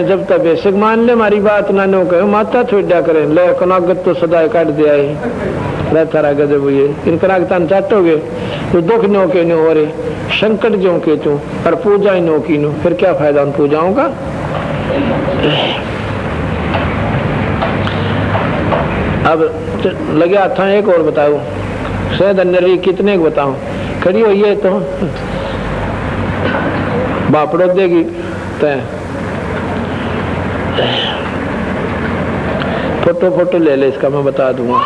कहें जब तक बेसिक मान ले हमारी बात ना नो कहे माता छोड़ा करें ले कनागत तो सदा काट दिया है थारा गजब ये इनकरा तन चाटोगे तो दुख नो के नो हो रहे संकट जो के तू और पूजा ही नो की नो फिर क्या फायदा उन पूजाओं का। अब लगे था एक और बताऊं शायद अन्य कितने को बताऊं खड़ी हुई है तो बापड़ो देगी तय फोटो ले ले इसका मैं बता दूंगा।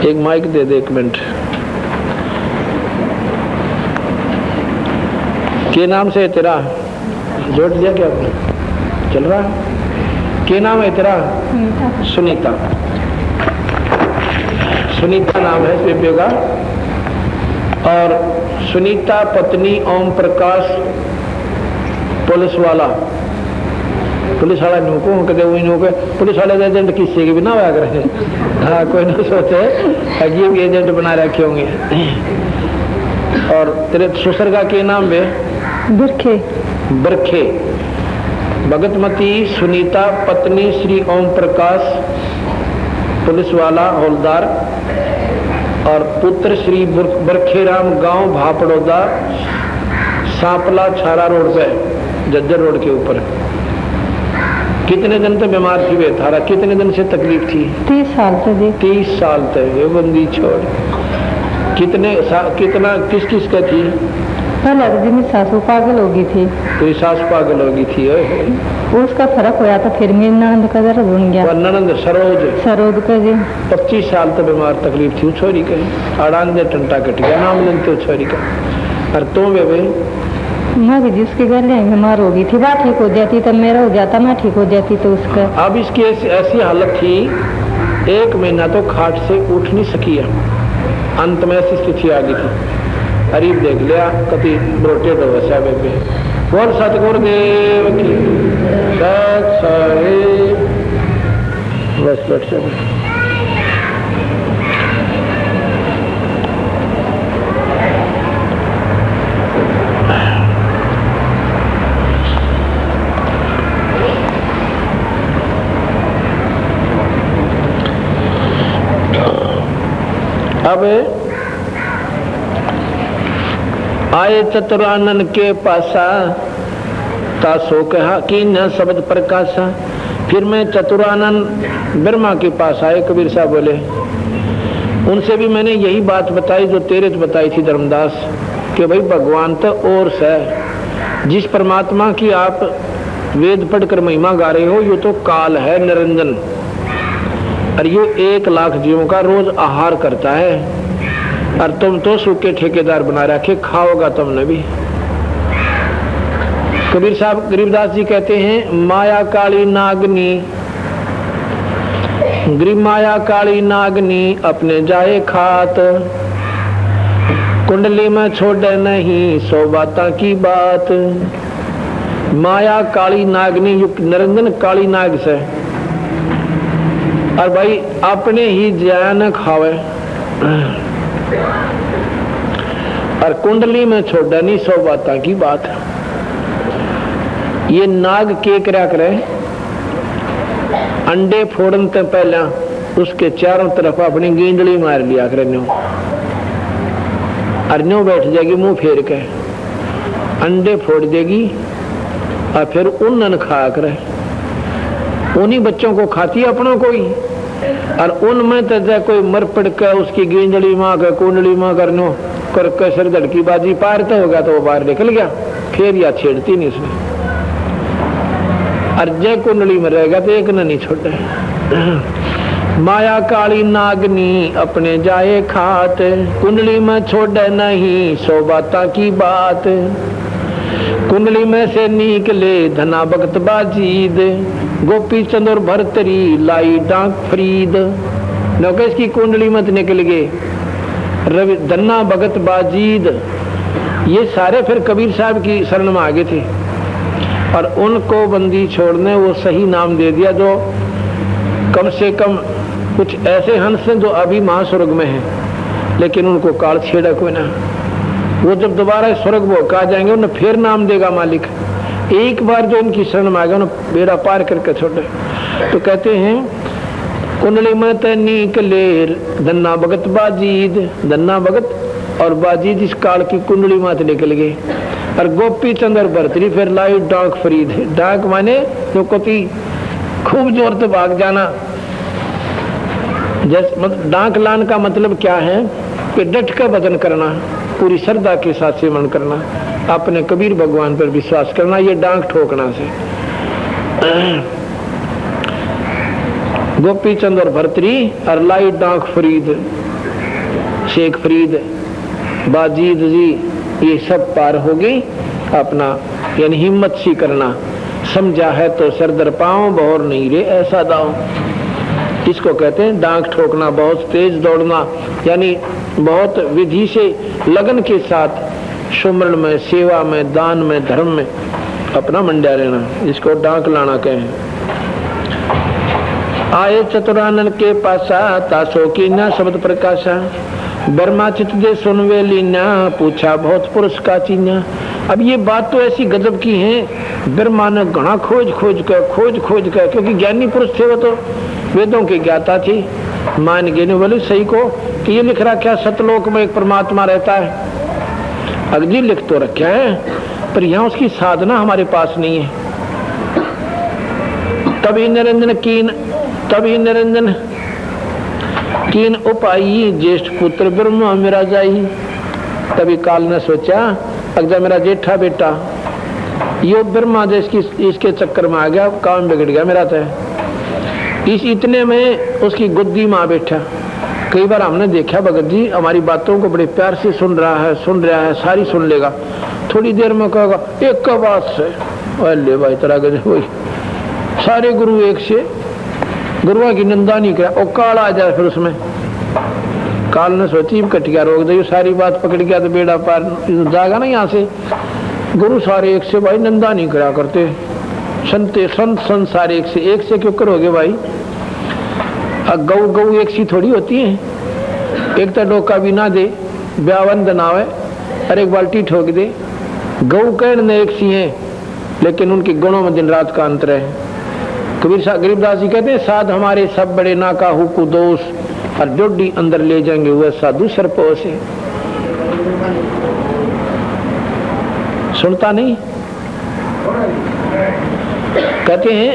एक माइक दे दे 1 मिनट। के नाम से तेरा जोड़ दिया क्या आपने चल रहा के नाम है तेरा? सुनीता। सुनीता नाम है बेबे का और सुनीता पत्नी ओम प्रकाश पुलिस वाला नुको कदे वही नुको पुलिस वाले एजेंट किसी के भी ना हुआ करे। हाँ कोई ना सोचे अजीब एजेंट बना रखे होंगे। और तेरे ससुर का क्या नाम है? बरखे। बरखे। भगतमती सुनीता पत्नी श्री ओम प्रकाश पुलिस वाला हौलदार और पुत्र श्री बरखेराम गांव भापड़ोदा सांपला छारा रोड पे जज्जर रोड के ऊपर। कितने दिन तक बीमार थी वे थारा? कितने दिन से तकलीफ थी? 30 साल तक। 30 साल तक ये बंदी छोड़ कितना किस का थी? पहले तो मेरी सासू पागल हो गई थी। तेरी सास पागल हो गई थी? उसका फर्क होया था फिर मेरी ननद का दर्द बन गया। ननद सरोज का जी 25 साल तक बीमार तकलीफ थी छोरी के अड़ान दे टंटा कट गया नाम लेते छोरी का। और तो वे मैं भी जिसकी घर बीमार हो गई थी बात ठीक हो जाती तब मेरा हो जाता मैं ठीक हो जाती तो उसका। अब इसकी ऐसी हालत थी 1 महीना तो खाट से उठ नहीं सकी है। अंत में ऐसी स्थिति आ गई थी। अरीब देख लिया कति रोटेट हो वैसा बेबे बोल सतगुरुदेव की बस बैठ जाए। अब आए चतुरानन के पासा तासो कहा कि न शब्द प्रकाशा। फिर मैं चतुरानन ब्रह्मा के पास आए। कबीर साहब बोले उनसे भी मैंने यही बात बताई जो तेरे तो बताई थी धर्मदास कि भाई भगवान तो और से जिस परमात्मा की आप वेद पढ़कर महिमा गा रहे हो ये तो काल है निरंजन और ये 1 लाख जीवों का रोज आहार करता है और तुम तो सूखे ठेकेदार बना रखे खाओगा तुमने भी। कबीर साहब गरीबदास जी कहते हैं माया काली नागनी माया काली नागनी अपने जाए खात कुंडली में छोड़े नहीं 100 बाता की बात। माया काली नागनी युक्त निरंजन काली नाग से और भाई अपने ही ज्ञान खावे और कुंडली में छोड़ा नहीं 100 बाता की बात। ये नाग के क्या करे अंडे फोड़न से पहला उसके चारों तरफ अपनी गेंदड़ी मार लिया करे न्यू और न्यू बैठ जाएगी मुंह फेर के अंडे फोड़ देगी और फिर उन खाया करे। उन्हीं बच्चों को खाती है अपनों को ही और उनमें तो कोई मर पड़ के उसकी गेंदड़ी माँ का कुंडली माँ करनो कर सर धड़की बाजी पारता होगा तो वो बाहर निकल गया फिर या छेड़ती नहीं उसमें और जय कुंडली में रहेगा तो एक न नहीं छोड़े। माया काली नागनी अपने जाए खात कुंडली में छोड़े नहीं 100 बाता की बात। कुंडली में से निकले धना भगत बाजीद गोपी चंद और भरतरी लाई डांक फरीद। नौकेश की कुंडली मत निकल गए रवि धन्ना भगत बाजीद ये सारे फिर कबीर साहब की शरण में आगे थे और उनको बंदी छोड़ने वो सही नाम दे दिया जो कम से कम कुछ ऐसे हंस हैं जो अभी महास्वर्ग में हैं लेकिन उनको काल छेड़ा कोई ना। वो जब दोबारा स्वर्ग वो कहा जाएंगे उन्हें फिर नाम देगा मालिक एक बार जो उनकी शरण में आ गया ना, बेड़ा पार करके छोड़े। तो कहते हैं कुंडली में तनी कलेर धन्ना भगत बाजीद, धन्ना भगत और बाजीद इस काल की कुंडली मात निकल गए। और गोपी चंद्र भरतरी फिर लाई डांक फरीद, डांक माने जो कोती खूब जोर से भाग जाना। जैसे मतलब डांक लान का मतलब क्या है कि डट कर भजन करना, पूरी श्रद्धा के साथ सेवन करना, अपने कबीर भगवान पर विश्वास करना, ये डांक ठोकना से। गोपी चंद और भरतरी और लाई डांक फरीद, शेख फरीद, बाजीद जी, ये सब पार हो गई। अपना यानी हिम्मत सी करना, समझा है तो सर दर पाओ, बहर नहीं रे ऐसा दाओ। इसको कहते हैं डांक ठोकना, बहुत तेज दौड़ना, यानी बहुत विधि से लगन के साथ सुमरण में, सेवा में, दान में, धर्म में अपना मंडा रहना, इसको डांक लाना कहें। आए चतुरानन के पासा, तासो की न शब्द प्रकाशा, बर्मा चित दे सुनवे लीना, पूछा बहुत पुरुष का चीना। अब ये बात तो ऐसी गजब की है, ब्रह्मा ने घना खोज खोज कर, क्योंकि ज्ञानी पुरुष थे वो तो वेदों के ज्ञाता थी, मान गए बोले सही को कि ये लिख रखा सतलोक में एक परमात्मा रहता है। अगली लिख तो रखा है, पर यहाँ उसकी साधना हमारे पास नहीं है। तभी निरंजन कीन उपाई, ज्येष्ठ पुत्र ब्रह्मा मेरा जाई। तभी काल ने सोचा, अगर मेरा जेठा बेटा यो ब्रह्मा देश की इसके चक्कर में आ गया, काम बिगड़ गया मेरा तो। इस इतने में उसकी गुद्दी माँ बैठा। कई बार हमने देखा भगत जी हमारी बातों को बड़े प्यार से सुन रहा है, सारी सुन लेगा, थोड़ी देर में कहेगा एक का बात से, अरे भाई तरह गजब हुई। सारे गुरु एक से, गुरुआ की निंदा नहीं किया, और काल आ जाए फिर उसमें। काल ने सोची कटिया रोक दे, सारी बात पकड़ गया तो बेड़ा पार जाएगा ना यहाँ से। गुरु सारे एक से भाई, निंदा नहीं करा करते, संत सारे एक से क्यों करोगे भाई। गऊ एक सी थोड़ी होती है, एक तो डोका भी ना दे, ब्यावन दनावे और एक बाल्टी ठोक दे। गऊ कहने एक सी है, लेकिन उनके गुणों में दिन रात का अंतर है। गरीबदास जी कहते हैं, साध हमारे सब बड़े ना काहू को दोष, और डोडी अंदर ले जाएंगे वह साधु सरपोश है। सुनता नहीं, कहते हैं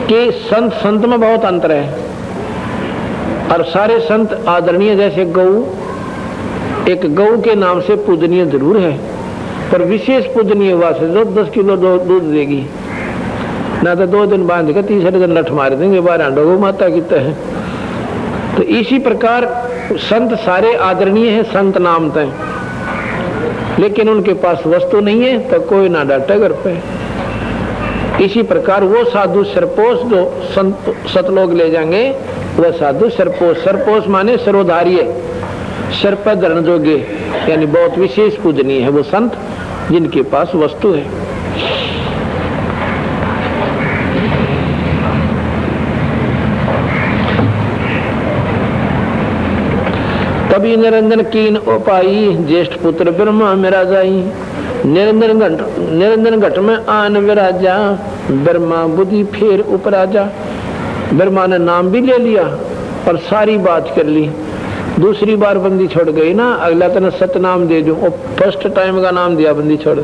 कि संत में बहुत अंतर है, और सारे संत आदरणीय। जैसे गऊ, एक गऊ के नाम से पूजनीय जरूर है, पर विशेष पूजनीय हुआ से 10 किलो दूध देगी ना, तो 2 दिन बांध के तीसरे दिन लठ मार देंगे, 12 गौ माता की तरह। तो इसी प्रकार संत सारे आदरणीय हैं, संत नाम तय, लेकिन उनके पास वस्तु नहीं है तो कोई ना डांटे घर पे। इसी प्रकार वो साधु सरपोश जो संत सतलोक ले जाएंगे, वह साधु सरपोश माने सरोधार्य, सर पर धरण जोगे, यानी बहुत विशेष पूजनीय है वो संत जिनके पास वस्तु है। तभी निरंजन कीन उपाई, ज्येष्ठ पुत्र ब्रह्मा मेरा जाई। निरंजन घट में आन विराजा, ब्रह्मा बुद्धि फेर उपराजा। ब्रह्मा ने नाम भी ले लिया और सारी बात कर ली। दूसरी बार बंदी छोड़ गई ना, अगला तो सतनाम दे दो, फर्स्ट टाइम का नाम दिया बंदी छोड़।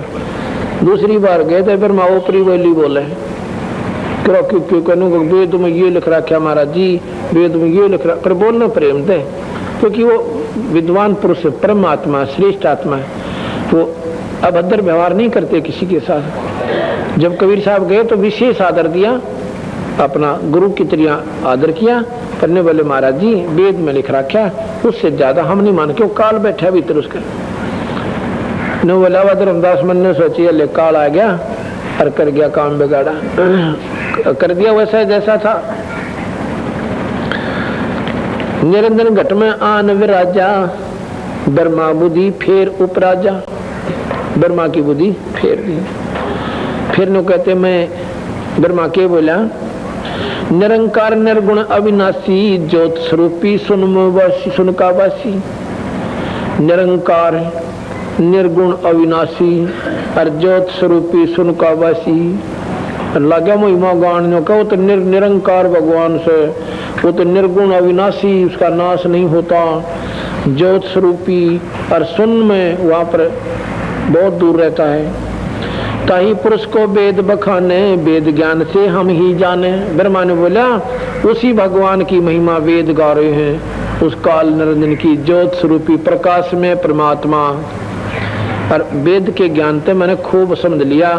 दूसरी बार गए तो ब्रह्मा ऊपरी बोली बोले, क्यों कहूँगा वेद में ये लिख रखा महाराज जी, वेद में ये लिख रखा, बोलना प्रेम थे, क्योंकि वो विद्वान पुरुष परमात्मा श्रेष्ठ आत्मा है, वो अभद्र व्यवहार नहीं करते किसी के साथ। जब कबीर साहब गए तो विशेष आदर दिया, अपना गुरु की तरह आदर किया। करने वाले महाराज जी वेद में लिख रखा, उससे ज्यादा हम नहीं मान, क्यों काल बैठा भीतर उसका। न बोला धर्मदास मन ने सोची ले काल आ गया और कर गया काम बिगाड़ा, कर दिया वैसा जैसा था। निरंजन घट में आन विराजा, ब्रह्मा बुद्धि फेर उपराजा। ब्रह्मा की बुद्धि फेर दी। फिर नो कहते मैं ब्रह्मा के बोला, निरंकार निर्गुण अविनाशी, ज्योत स्वरूपी सुनका वासी। निरंकार निर्गुण अविनाशी और ज्योत स्वरूपी सुन का वासी। लगे महिमा गान जो कहो तो निरंकार भगवान से, वो तो निर्गुण अविनाशी, उसका नाश नहीं होता, ज्योत स्वरूपी और सुन में वहां पर बहुत दूर रहता है। ताही पुरुष को वेद बखाने, वेद ज्ञान से हम ही जाने। ब्रह्मा ने बोला उसी भगवान की महिमा वेद गा रहे हैं, उस काल निरंजन की ज्योत स्वरूपी प्रकाश में परमात्मा। और वेद के ज्ञान से मैंने खूब समझ लिया,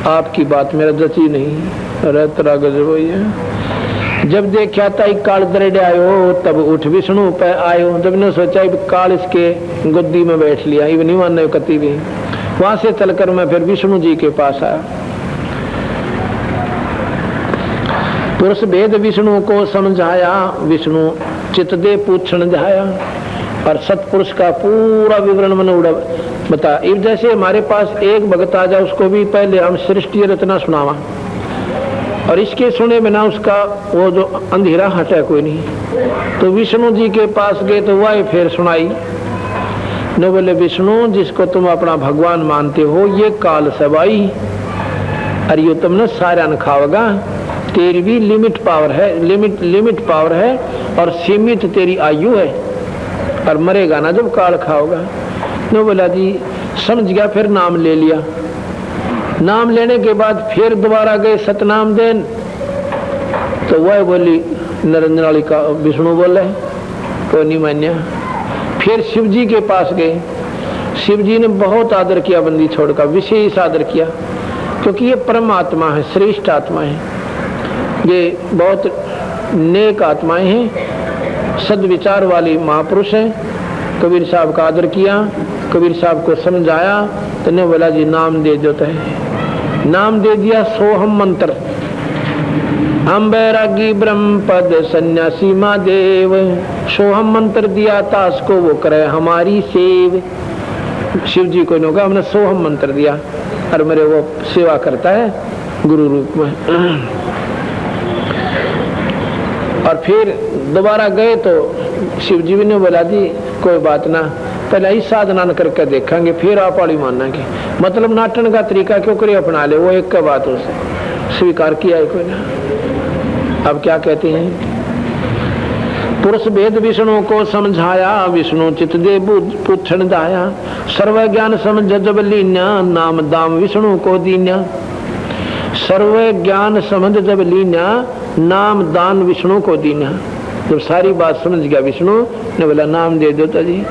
आपकी बात मेरा जची नहीं। रहता गजब है। जब देखा ताई काल दरेडे आयो, तब उठ विष्णु पे आयो। जब ने सोचा काल इसके गुद्दी में बैठ लिया, ये नहीं मानने कति भी। वहां से चलकर मैं फिर विष्णु जी के पास आया। पुरुष भेद विष्णु को समझाया, विष्णु चित्त दे पूछण जाया, और सतपुरुष का पूरा विवरण मैंने उड़ा बता। इस जैसे हमारे पास एक भगत आ जाए, उसको भी पहले हम सृष्टि रचना सुनावा, और इसके सुने बिना उसका वो जो अंधेरा हटा कोई नहीं। तो विष्णु जी के पास गए तो वह फिर सुनाई। न बोले विष्णु जिसको तुम अपना भगवान मानते हो, ये काल सवाई, और ये तुमने सारा न खाओगा। तेरी भी लिमिट पावर है, लिमिट पावर है, और सीमित तेरी आयु है, और मरेगा ना जब काल खाओगा। न बोला जी समझ गया, फिर नाम ले लिया। नाम लेने के बाद फिर दोबारा गए सतनाम देन, तो वह बोली निरंजनाली का विष्णु बोले तो नहीं मान्या। फिर शिव जी के पास गए, शिव जी ने बहुत आदर किया, बंदी छोड़कर विशेष आदर किया, क्योंकि ये परमात्मा है, श्रेष्ठ आत्मा है, ये बहुत नेक आत्माएं हैं, सद्विचार वाली महापुरुष हैं। कबीर साहब का आदर किया, कबीर साहब को समझाया, तो ने बोला जी नाम दे देता है। नाम दे दिया सोहम मंत्र। हम बैरागी ब्रह्म पद सन्यासी महादेव, सोहम मंत्र दिया तास को वो करे हमारी सेव। शिव जी को नोगा हमने सोहम मंत्र दिया, और मेरे वो सेवा करता है गुरु रूप में। और फिर दोबारा गए तो शिव जी ने बोला जी कोई बात ना, पहले ही साधना करके देखेंगे, फिर आप वाली मानेंगे। मतलब नाटन का तरीका क्यों करे अपना ले, वो एक का बात उसे स्वीकार किया है कोई ना। अब क्या कहते हैं, पुरुष भेद विष्णु को समझाया, विष्णु चित दे पूछण जाया। सर्व ज्ञान समझ जब लीन्या, नाम दाम विष्णु को दीन्या। सर्व ज्ञान समझ जब लीन्या, नाम दान विष्णु को दीन्या। जब सारी बात समझ गया विष्णु ने बोला नाम दे दो तो जी।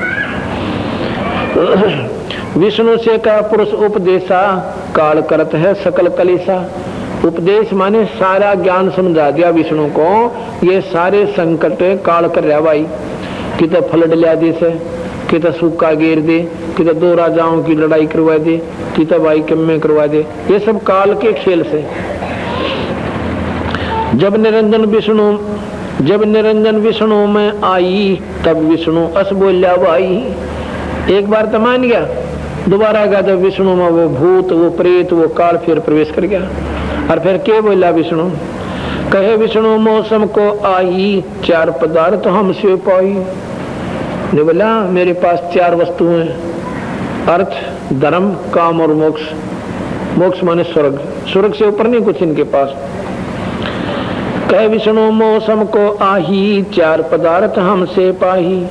विष्णु से कहा पुरुष उपदेशा, काल करत है सकल कलेसा। उपदेश माने सारा ज्ञान समझा दिया विष्णु को, ये सारे संकट काल कर रहा भाई। कि तो फ्लड लिया दे से, कि तो सूखा घेर दे, कि तो दो राजाओं की लड़ाई करवा दे, कि तो भाई कम्मे करवा दे, ये सब काल के खेल से। जब निरंजन विष्णु में आई, तब विष्णु अस बोलिया भाई। एक बार तो मान गया, दोबारा गया जब विष्णु में वो भूत, वो प्रेत, वो काल फिर प्रवेश कर गया। और फिर क्या बोला विष्णु, कहे विष्णु मौसम को आई, चार पदार्थ हमसे पाई। ने बोला मेरे पास चार वस्तुएं, अर्थ, धर्म, काम और मोक्ष। मोक्ष माने स्वर्ग, स्वर्ग से ऊपर नहीं कुछ इनके पास। कहे विष्णु मौसम को आही, चार पदार्थ हमसे पाही।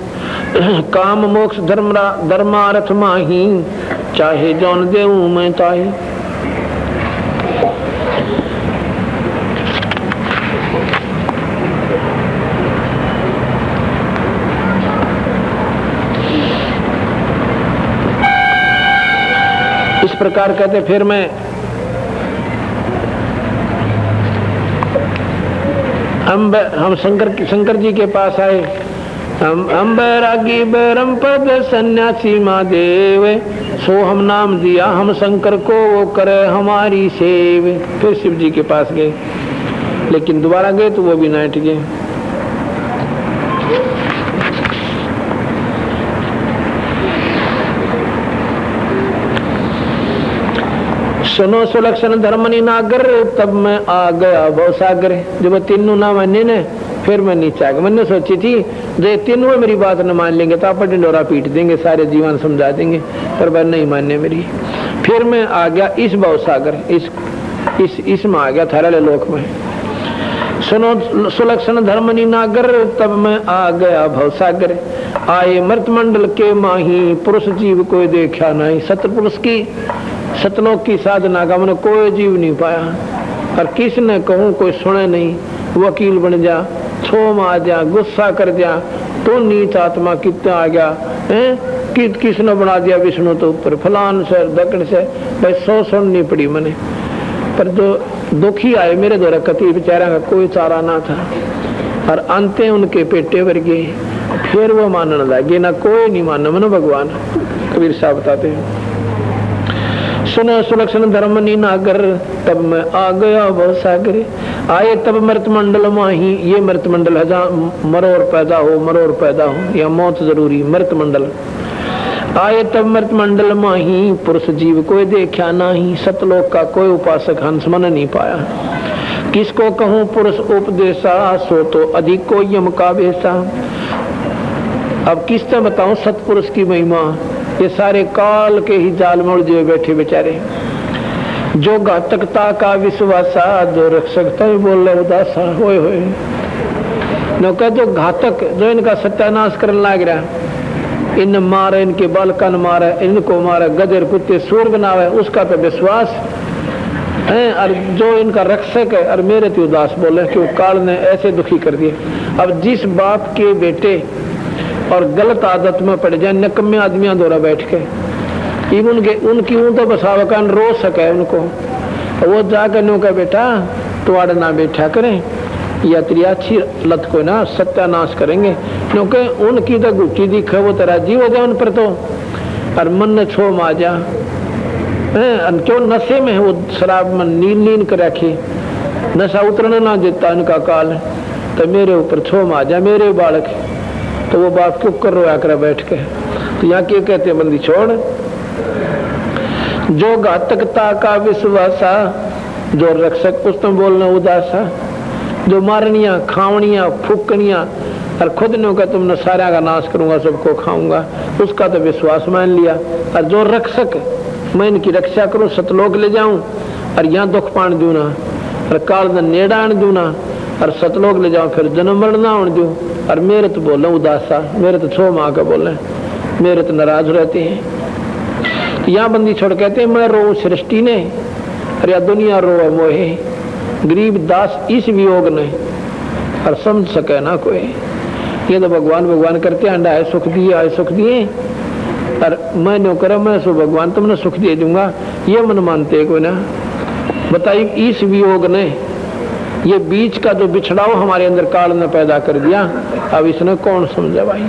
काम मोक्ष धर्मार्थ माही, चाहे जौन देऊं मैं ताही। इस प्रकार कहते फिर मैं हम शंकर जी के पास आए। हम बैरागी बैरम पद सन्यासी महादेव, सो हम नाम दिया हम शंकर को, वो करे हमारी सेव। फिर शिव जी के पास गए, लेकिन दोबारा गए तो वो भी नाट गए। सुनो सुलक्षण धर्मनि नागर, तब मैं आ गया भवसागर। जब तीनों ना माने ने, फिर मैं नीचे आ गया। मैंने सोची थी जो तीनों मेरी बात न मान लेंगे तो आप ढिंडोरा पीट देंगे, सारे जीवन समझा देंगे, पर वह नहीं मानने मेरी। फिर मैं आ गया इस भवसागर, इसमें आ गया थारे लोक में। सुनो सुलक्षण धर्मनी नागर, तब मैं आ गया भवसागर। आए मृत मंडल के माही, पुरुष जीव कोई देखा नहीं। सतपुरुष की सतलोक की साधना का मैंने कोई जीव नहीं पाया। और किसने कहूँ कोई सुने नहीं। वकील बन जा, छोम आ जा, गुस्सा कर जा, तो नीच आत्मा कितना आ गया है। किसने बना दिया विष्णु तो ऊपर, फलान से दकड़ से, भाई 100 सुननी पड़ी मैंने। पर जो दुखी आए मेरे द्वारा कति बेचारा का कोई चारा ना था। और अंते उनके पेटे भर गए। फिर वो मानने लगे ना, कोई नहीं मानना मनो भगवान। कबीर साहब बताते हैं, सुनो सुलक्षण धर्मनी नागर, तब मैं आ गया भवसागर। आए तब मृत मंडल माही, ये मृत मंडल है जहाँ मरो और पैदा हो, मरो और पैदा हो, या मौत जरूरी। मृत मंडल आए तब मृत मंडल माही, पुरुष जीव कोई देखा नहीं। सतलोक का कोई उपासक हंस मन नहीं पाया। किसको कहूँ पुरुष उपदेशा, सो तो अधिक को यम का बेसा। अब किससे बताऊं सतपुरुष की महिमा। ये सारे काल के ही जाल में उलझे बैठे बेचारे। जो घातकता का विश्वासा, जो रख सकता है बोल रहे उदासा। होए होए नौका जो घातक, जो इनका सत्यानाश करने लग रहा, इन मारे, इनके बालकन मारे, इनको मारे, गधेर कुत्ते सूर बनावे, उसका तो विश्वास है। और जो इनका रक्षक है, और मेरे तो उदास बोले कि काल ने ऐसे दुखी कर दिए। अब जिस बाप के बेटे और गलत आदत में पड़ जाए, निकम्मे आदमियां द्वारा बैठ के उनकी ऊँ तो बसावकान रो सके उनको। वो जाकर नो का बेटा तुआड़ ना बैठा करें, या तेरी अच्छी लत को ना सत्यानाश करेंगे, क्योंकि उनकी तो गुट्टी दिखे वो तेरा जीव हो जाए उन पर तो। और मन ने छो मा जा, क्यों नशे में है वो, शराब में नींद कर रखी, नशा उतरने ना देता उनका काल। तो मेरे ऊपर छो मा जा मेरे बालक। तो वो बाप क्यों कर रोया कर बैठ के। तो यहाँ क्या कहते हैं, बंदी छोड़। जो घातकता का विश्वासा, जो रक्षक उसमें बोलना उदासा। जो मारनिया खावनिया फूकनिया, और खुद ने कहा तुमने सारा का नाश करूंगा, सबको खाऊंगा, उसका तो विश्वास मान लिया। और जो रक्षक, मैं इनकी रक्षा करूं, सतलोक ले जाऊं, और यहाँ दुख पान दूं ना, और काल न नेड़ान दूं ना, और सतलोक ले जाऊं, फिर जन्म मरण ना होने दूं। और मेरे तो बोल रहे उदासा, मेरे तो छो माँ का बोल रहे, मेरे तो नाराज रहते हैं। यहाँ बंदी छोड़ कहते हैं मैं रो सृष्टि ने, और या दुनिया रो मोहे। गरीब दास इस वियोग ने, और समझ सके ना कोई। ये तो भगवान भगवान करते अंडा है सुख दिए, आए सुख दिए, और मैं नो करे मैं सो भगवान तुमने सुख दे दूंगा, ये मन मानते कोई ना। बताइए इस वियोग ने, ये बीच का जो बिछड़ाव हमारे अंदर काल ने पैदा कर दिया, अब इसने कौन समझा भाई।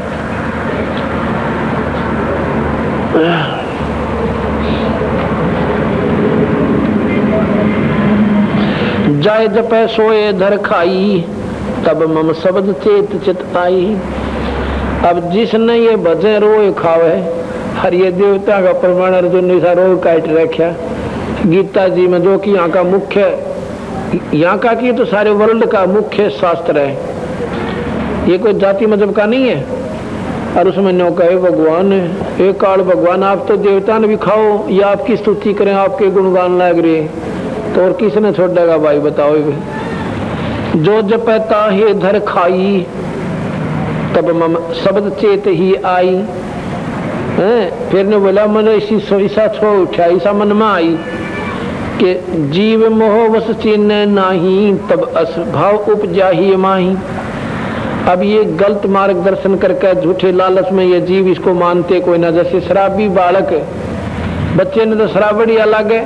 जाय जपै सोए धर खाई, तब मम शब्द चेत चित आई। अब जिसने ये भजे रोए खावे, हर ये देवता का प्रमाण अर्जुन ने रो काट रखा। गीता जी में जो कि यहाँ का मुख्य, यहाँ का की तो सारे वर्ल्ड का मुख्य शास्त्र है, ये कोई जाति मजहब का नहीं है। और उसमें नो कहे भगवान एक काल भगवान आप तो देवता ने भी खाओ, या आपकी स्तुति करें, आपके गुणगान लग रहे, तो और किसने छोड़ेगा भाई बताओ। जो जपता है धर खाई, तब मम शब्द चेत ही आई। फिर ने बोला मन ऐसा छो उठा, ऐसा मन में आई कि जीव मोह वस चिन्ह नाही, तब असभाव उपजा ही माही। अब ये गलत मार्गदर्शन करके झूठे लालच में ये जीव इसको मानते कोई ना। जैसे शराबी बालक, बच्चे ने तो शराब बढ़िया लागे,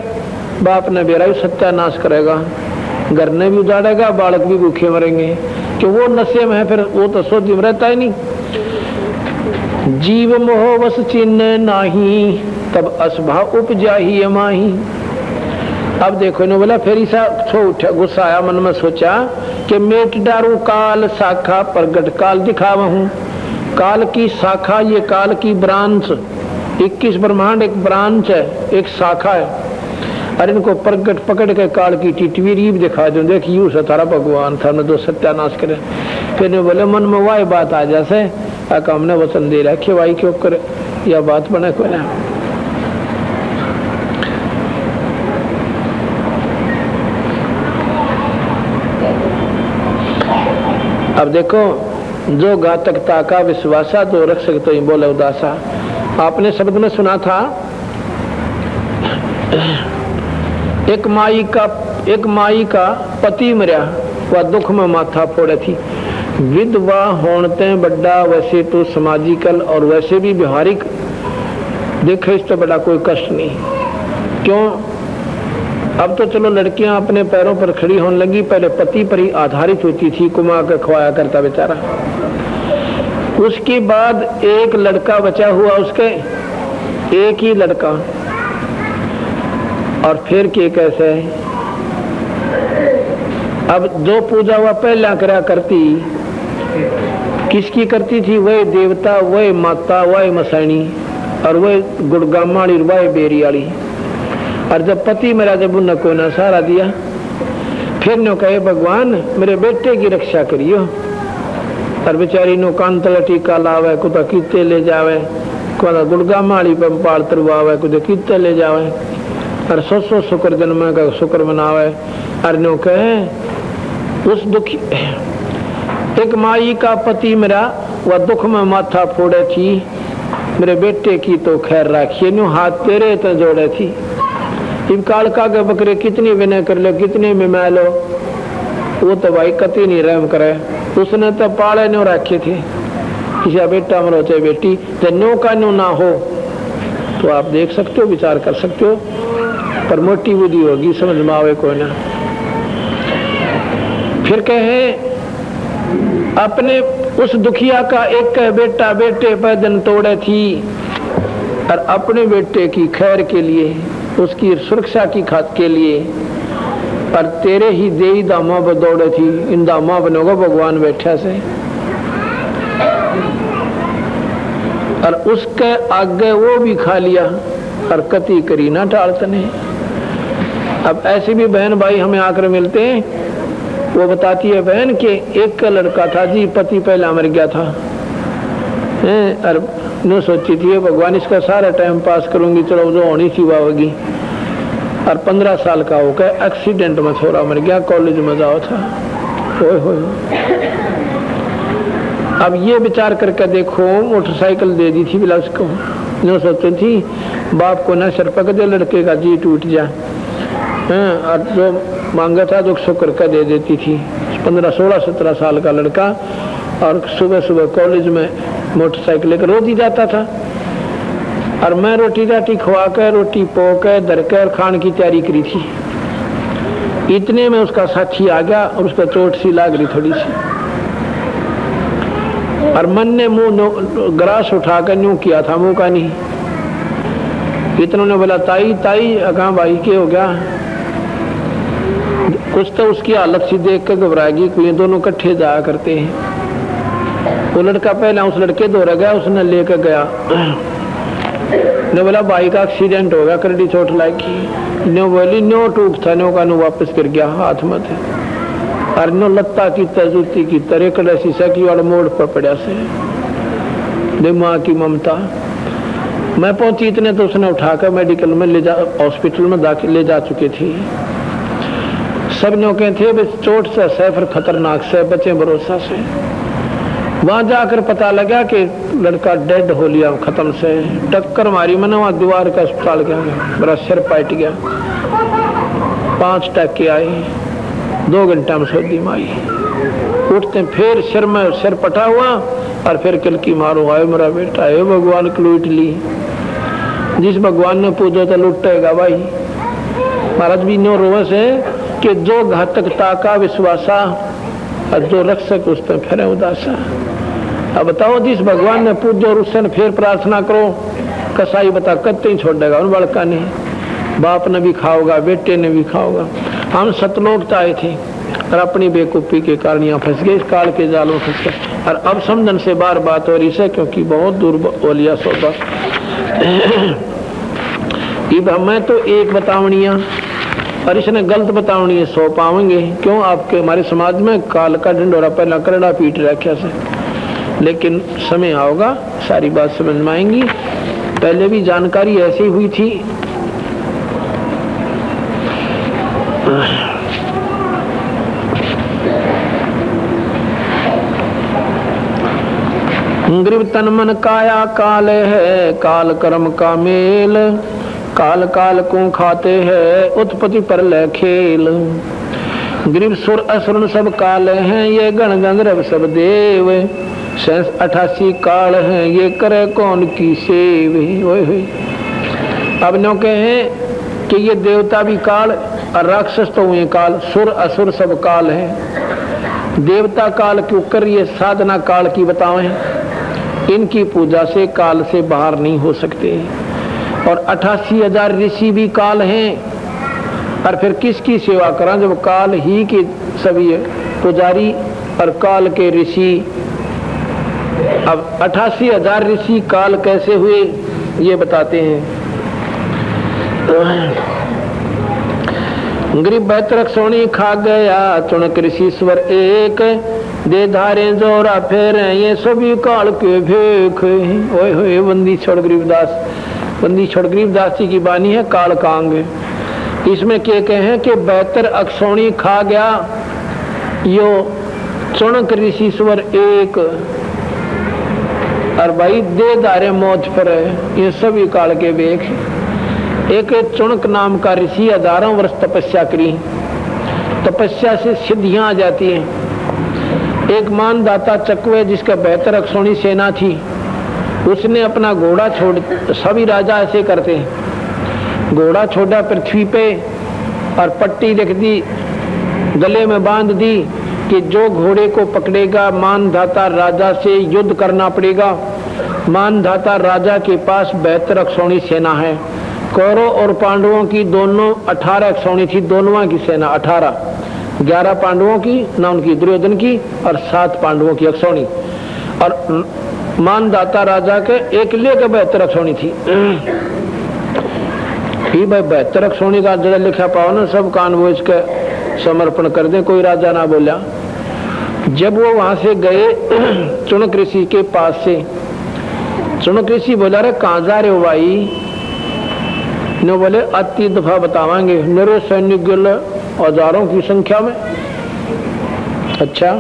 बाप ने बेरा सत्यानाश करेगा, घर ने भी उजाड़ेगा, बालक भी भूखे मरेंगे, कि वो नशे में है, फिर वो तो सोच में रहता ही नहीं। जीव मोह वस चिन्ह नाही, तब असभाव उपजा ही माही। अब देखो ने बोला फिर ऐसा छो उठा, गुस्सा आया मन में, सोचा कि मेट डारू काल शाखा, प्रगट काल दिखावा हूँ। काल की शाखा, ये काल की ब्रांच, 21 ब्रह्मांड एक ब्रांच है, एक शाखा है। और इनको प्रगट पकड़ के काल की टिटवी रीब दिखा दो, देख यूं से तारा भगवान था न तो सत्यानाश करे। फिर ने बोले मन में वाई बात आ जासे हमने वचन दे रखे वाई क्यों करे यह बात बने को ना। अब देखो जो घातकता का विश्वासा तो रख सकते ही बोले उदासा। आपने शब्द में सुना था एक माई का पति मरिया वह दुख में माथा फोड़े थी। विधवा होने बड़ा वैसे तो समाजिकल और वैसे भी व्यवहारिक देखे इस तो बड़ा कोई कष्ट नहीं। क्यों? अब तो चलो लड़कियां अपने पैरों पर खड़ी होने लगी, पहले पति पर ही आधारित होती थी, कुमा के खवाया करता बेचारा। उसके बाद एक लड़का बचा हुआ उसके, एक ही लड़का, और फिर के कैसे अब जो पूजा हुआ पहला करा करती किसकी करती थी? वह देवता, वह माता, वह मसैनी और वह गुड़गामाड़ी, वह बेरियाली। और जब पति मेरा जब उन को ना सहारा दिया, फिर नो कहे भगवान मेरे बेटे की रक्षा करियो। और बेचारी नो कान तला टीका लावे, कुछ कीते ले जावे, कुछ गुड़गामाड़ी पर पाल तरवावे, कुछ कीते ले जावे, और सौ शुक्र जन्म का शुक्र मनावे। और नो कहे उस दुखी एक माई का पति मेरा वह दुख में माथा फोड़े थी, मेरे बेटे की तो खैर राखिए, न्यू हाथ तेरे तो जोड़े थी। इन कालका के बकरे कितनी विनय कर लो, कितनी मिमा लो, वो तो भाई कति नहीं रहम करे। उसने तो पाले न्यू रखे थे, किसी बेटा मरो चाहे बेटी, जब न्यू का न्यू ना हो तो आप देख सकते हो, विचार कर सकते हो, पर मोटी बुद्धि होगी, समझ में आवे कोई ना। फिर कहे अपने उस दुखिया का एक बेटा बेटे पर दिन तोड़े थी, और अपने बेटे की खैर के लिए, उसकी सुरक्षा की खात के लिए, पर तेरे ही देई दामा पर दौड़े थी। इन दामा बनोगा भगवान बैठा से, और उसके आगे वो भी खा लिया, और कति करी ना टालतने। अब ऐसे भी बहन भाई हमें आकर मिलते हैं, वो बताती है बहन कि एक का लड़का था जी, पति पहला मर गया था, और नो सोची थी भगवान इसका सारा टाइम पास करूंगी, चलो जो होनी थी वह होगी। और 15 साल का होकर एक्सीडेंट में छोरा मर गया, कॉलेज में जाओ था। हो अब ये विचार करके देखो, मोटरसाइकिल दे दी थी बिला उसको, नो सोचती थी बाप को ना सर पकड़ लड़के का जी टूट जा, और जो मांगा था जो शुक्र का दे देती थी। 15, 16, 17 साल का लड़का, और सुबह सुबह कॉलेज में मोटरसाइकिल लेकर रोज ही जाता था। और मैं रोटी राटी खवा कर, रोटी पो कर, दर कर खाने की तैयारी करी थी। इतने में उसका साथी आ गया, और उसका चोट सी लाग रही थोड़ी सी, और मन ने मुंह ग्रास उठाकर न्यू किया था, मुंह का नहीं। इतनों ने बोला ताई ताई, कहा भाई क्या हो गया? कुछ तो उसकी हालत सी देख कर घबराएगी, कोई दोनों इकट्ठे जाया करते हैं। वो लड़का पहला उस लड़के दौड़ गया, उसने लेकर गया, ने बोला भाई का एक्सीडेंट हो गया, करड़ी चोट लागी। नो बोली नो टूक था, नो का नो वापस कर गया हाथ में थे, और नो लत्ता की तजूती की तरह कड़े शीशा की वाले मोड़ पर पड़ा से माँ की ममता। मैं पहुंची इतने तो उसने उठाकर मेडिकल में ले जा, हॉस्पिटल में दाखिल ले जा चुके थे। सब नो के थे बस चोट से सैफर खतरनाक से बचे भरोसा से। वहां जाकर पता लगा कि लड़का डेड हो लिया, खत्म से टक्कर मारी मैंने, वहां दीवार का अस्पताल गया, मेरा सिर पाट गया, 5 टक्के आए, 2 घंटा में सोदी माई। उठते फिर सिर में सिर पटा हुआ, और फिर कल की मारो आए मेरा बेटा है, भगवान को लूट ली। जिस भगवान ने पूजो तो लुटेगा भाई। महाराज भी नो रोवस है कि जो घातकता का विश्वासा, और जो रक्षक उस पर फिर उदासा। अब बताओ जिस भगवान ने पूजो और उससे फिर प्रार्थना करो, कसाई बता कत्ते ही छोड़ देगा उन बड़का ने, बाप ने भी खाओगा, बेटे ने भी खाओगा। हम सतलोक आए थे, और अपनी बेकूफी के कारण यहाँ फंस गए, इस काल के जालों फंस गए। और अब समझन से बार बात हो रही है, क्योंकि बहुत दूर बोलिया सौदा। मैं तो एक बतावनिया और इसने गलत बतावनी है, सो पावेंगे क्यों? आपके हमारे समाज में काल का ढिंडोरा पहला करड़ा पीट रखा से, लेकिन समय आओगा सारी बात समझ में आएंगी। पहले भी जानकारी ऐसी हुई थी। ग्रीव तन मन काया काल है, काल कर्म का मेल, काल काल को खाते हैं उत्पत्ति पर लय खेल। ग्रीव सुर असुर सब काल हैं, ये गण गंधर्व सब देव, 88 काल हैं, ये करे कौन की सेव। अब नो कहे कि ये देवता भी काल और राक्षस तो हुए काल, सुर असुर सब काल हैं। देवता काल क्यों कर, ये साधना काल की बतावें, इनकी पूजा से काल से बाहर नहीं हो सकते। और 88,000 ऋषि भी काल हैं, और फिर किसकी सेवा करें जब काल ही के सभी पुजारी और काल के ऋषि। अब 88,000 ऋषि काल कैसे हुए ये बताते हैं। ग्रीव बैतरक सोनी खा गया, चुनक ऋषि स्वर एक, दे धारे जोरा फेर ये सभी काल के भेख। ओए होए बंदी छोड़ गरीबदास, बंदी छोड़ गरीबदास जी की बानी है काल कांग। इसमें क्या कहें कि बैतर अक्षोणी खा गया, यो चुनक ऋषि स्वर एक, और भाई दे धारे मौज पर ये सभी काल के भेख। एक चुनक नाम का ऋषि हजारों वर्ष तपस्या करी, तपस्या से सिद्धियां आ जाती हैं। एक मानदाता चकवे जिसका बेहतर अक्षोणी सेना थी, उसने अपना घोड़ा छोड़, सभी राजा ऐसे करते हैं, घोड़ा छोड़ा पृथ्वी पे और पट्टी रख दी, गले में बांध दी कि जो घोड़े को पकड़ेगा मानदाता राजा से युद्ध करना पड़ेगा। मानदाता राजा के पास बेहतर अक्षोणी सेना है। कौरव और पांडवों की दोनों 18 अक्षौणी थी, दोनों की सेना 18, 11 पांडवों की ना उनकी दुर्योधन की और 7 पांडवों की अक्षौणी, और मानदाता राजा के एक लेकर 72 अक्षौणी थी। ही भाई 72 अक्षौणी का जरा लिखा पाओ ना, सब कान वो इसके समर्पण कर दें, कोई राजा ना बोला। जब वो वहां से गए चुनक ऋषि के पास से, चुनक ऋषि बोला रे कहाँ जा रहे हो भाई? ने बोले अति दफा बतावांगे, मेरे सैनिक गिल हजारों की संख्या में। अच्छा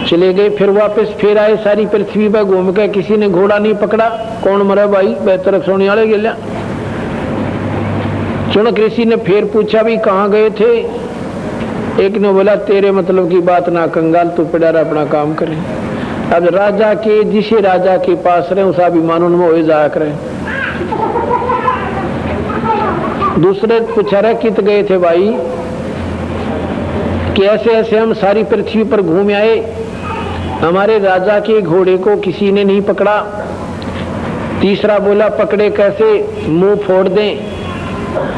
चले गए, फिर वापस फिर आए, सारी पृथ्वी पर घूम के किसी ने घोड़ा नहीं पकड़ा। कौन मरा भाई? बेहतर सोने वाले गिला। चुनक ऋषि ने फिर पूछा भी कहाँ गए थे? एक ने बोला तेरे मतलब की बात ना कंगाल, तू पड़ा अपना काम करे। अब राजा के जिसे राजा के पास रहे उस अभिमान उनमें हो जाया करे। दूसरे पूछा रहे कित गए थे भाई? कि ऐसे ऐसे हम सारी पृथ्वी पर घूम आए, हमारे राजा के घोड़े को किसी ने नहीं पकड़ा। तीसरा बोला पकड़े कैसे, मुंह फोड़ दें,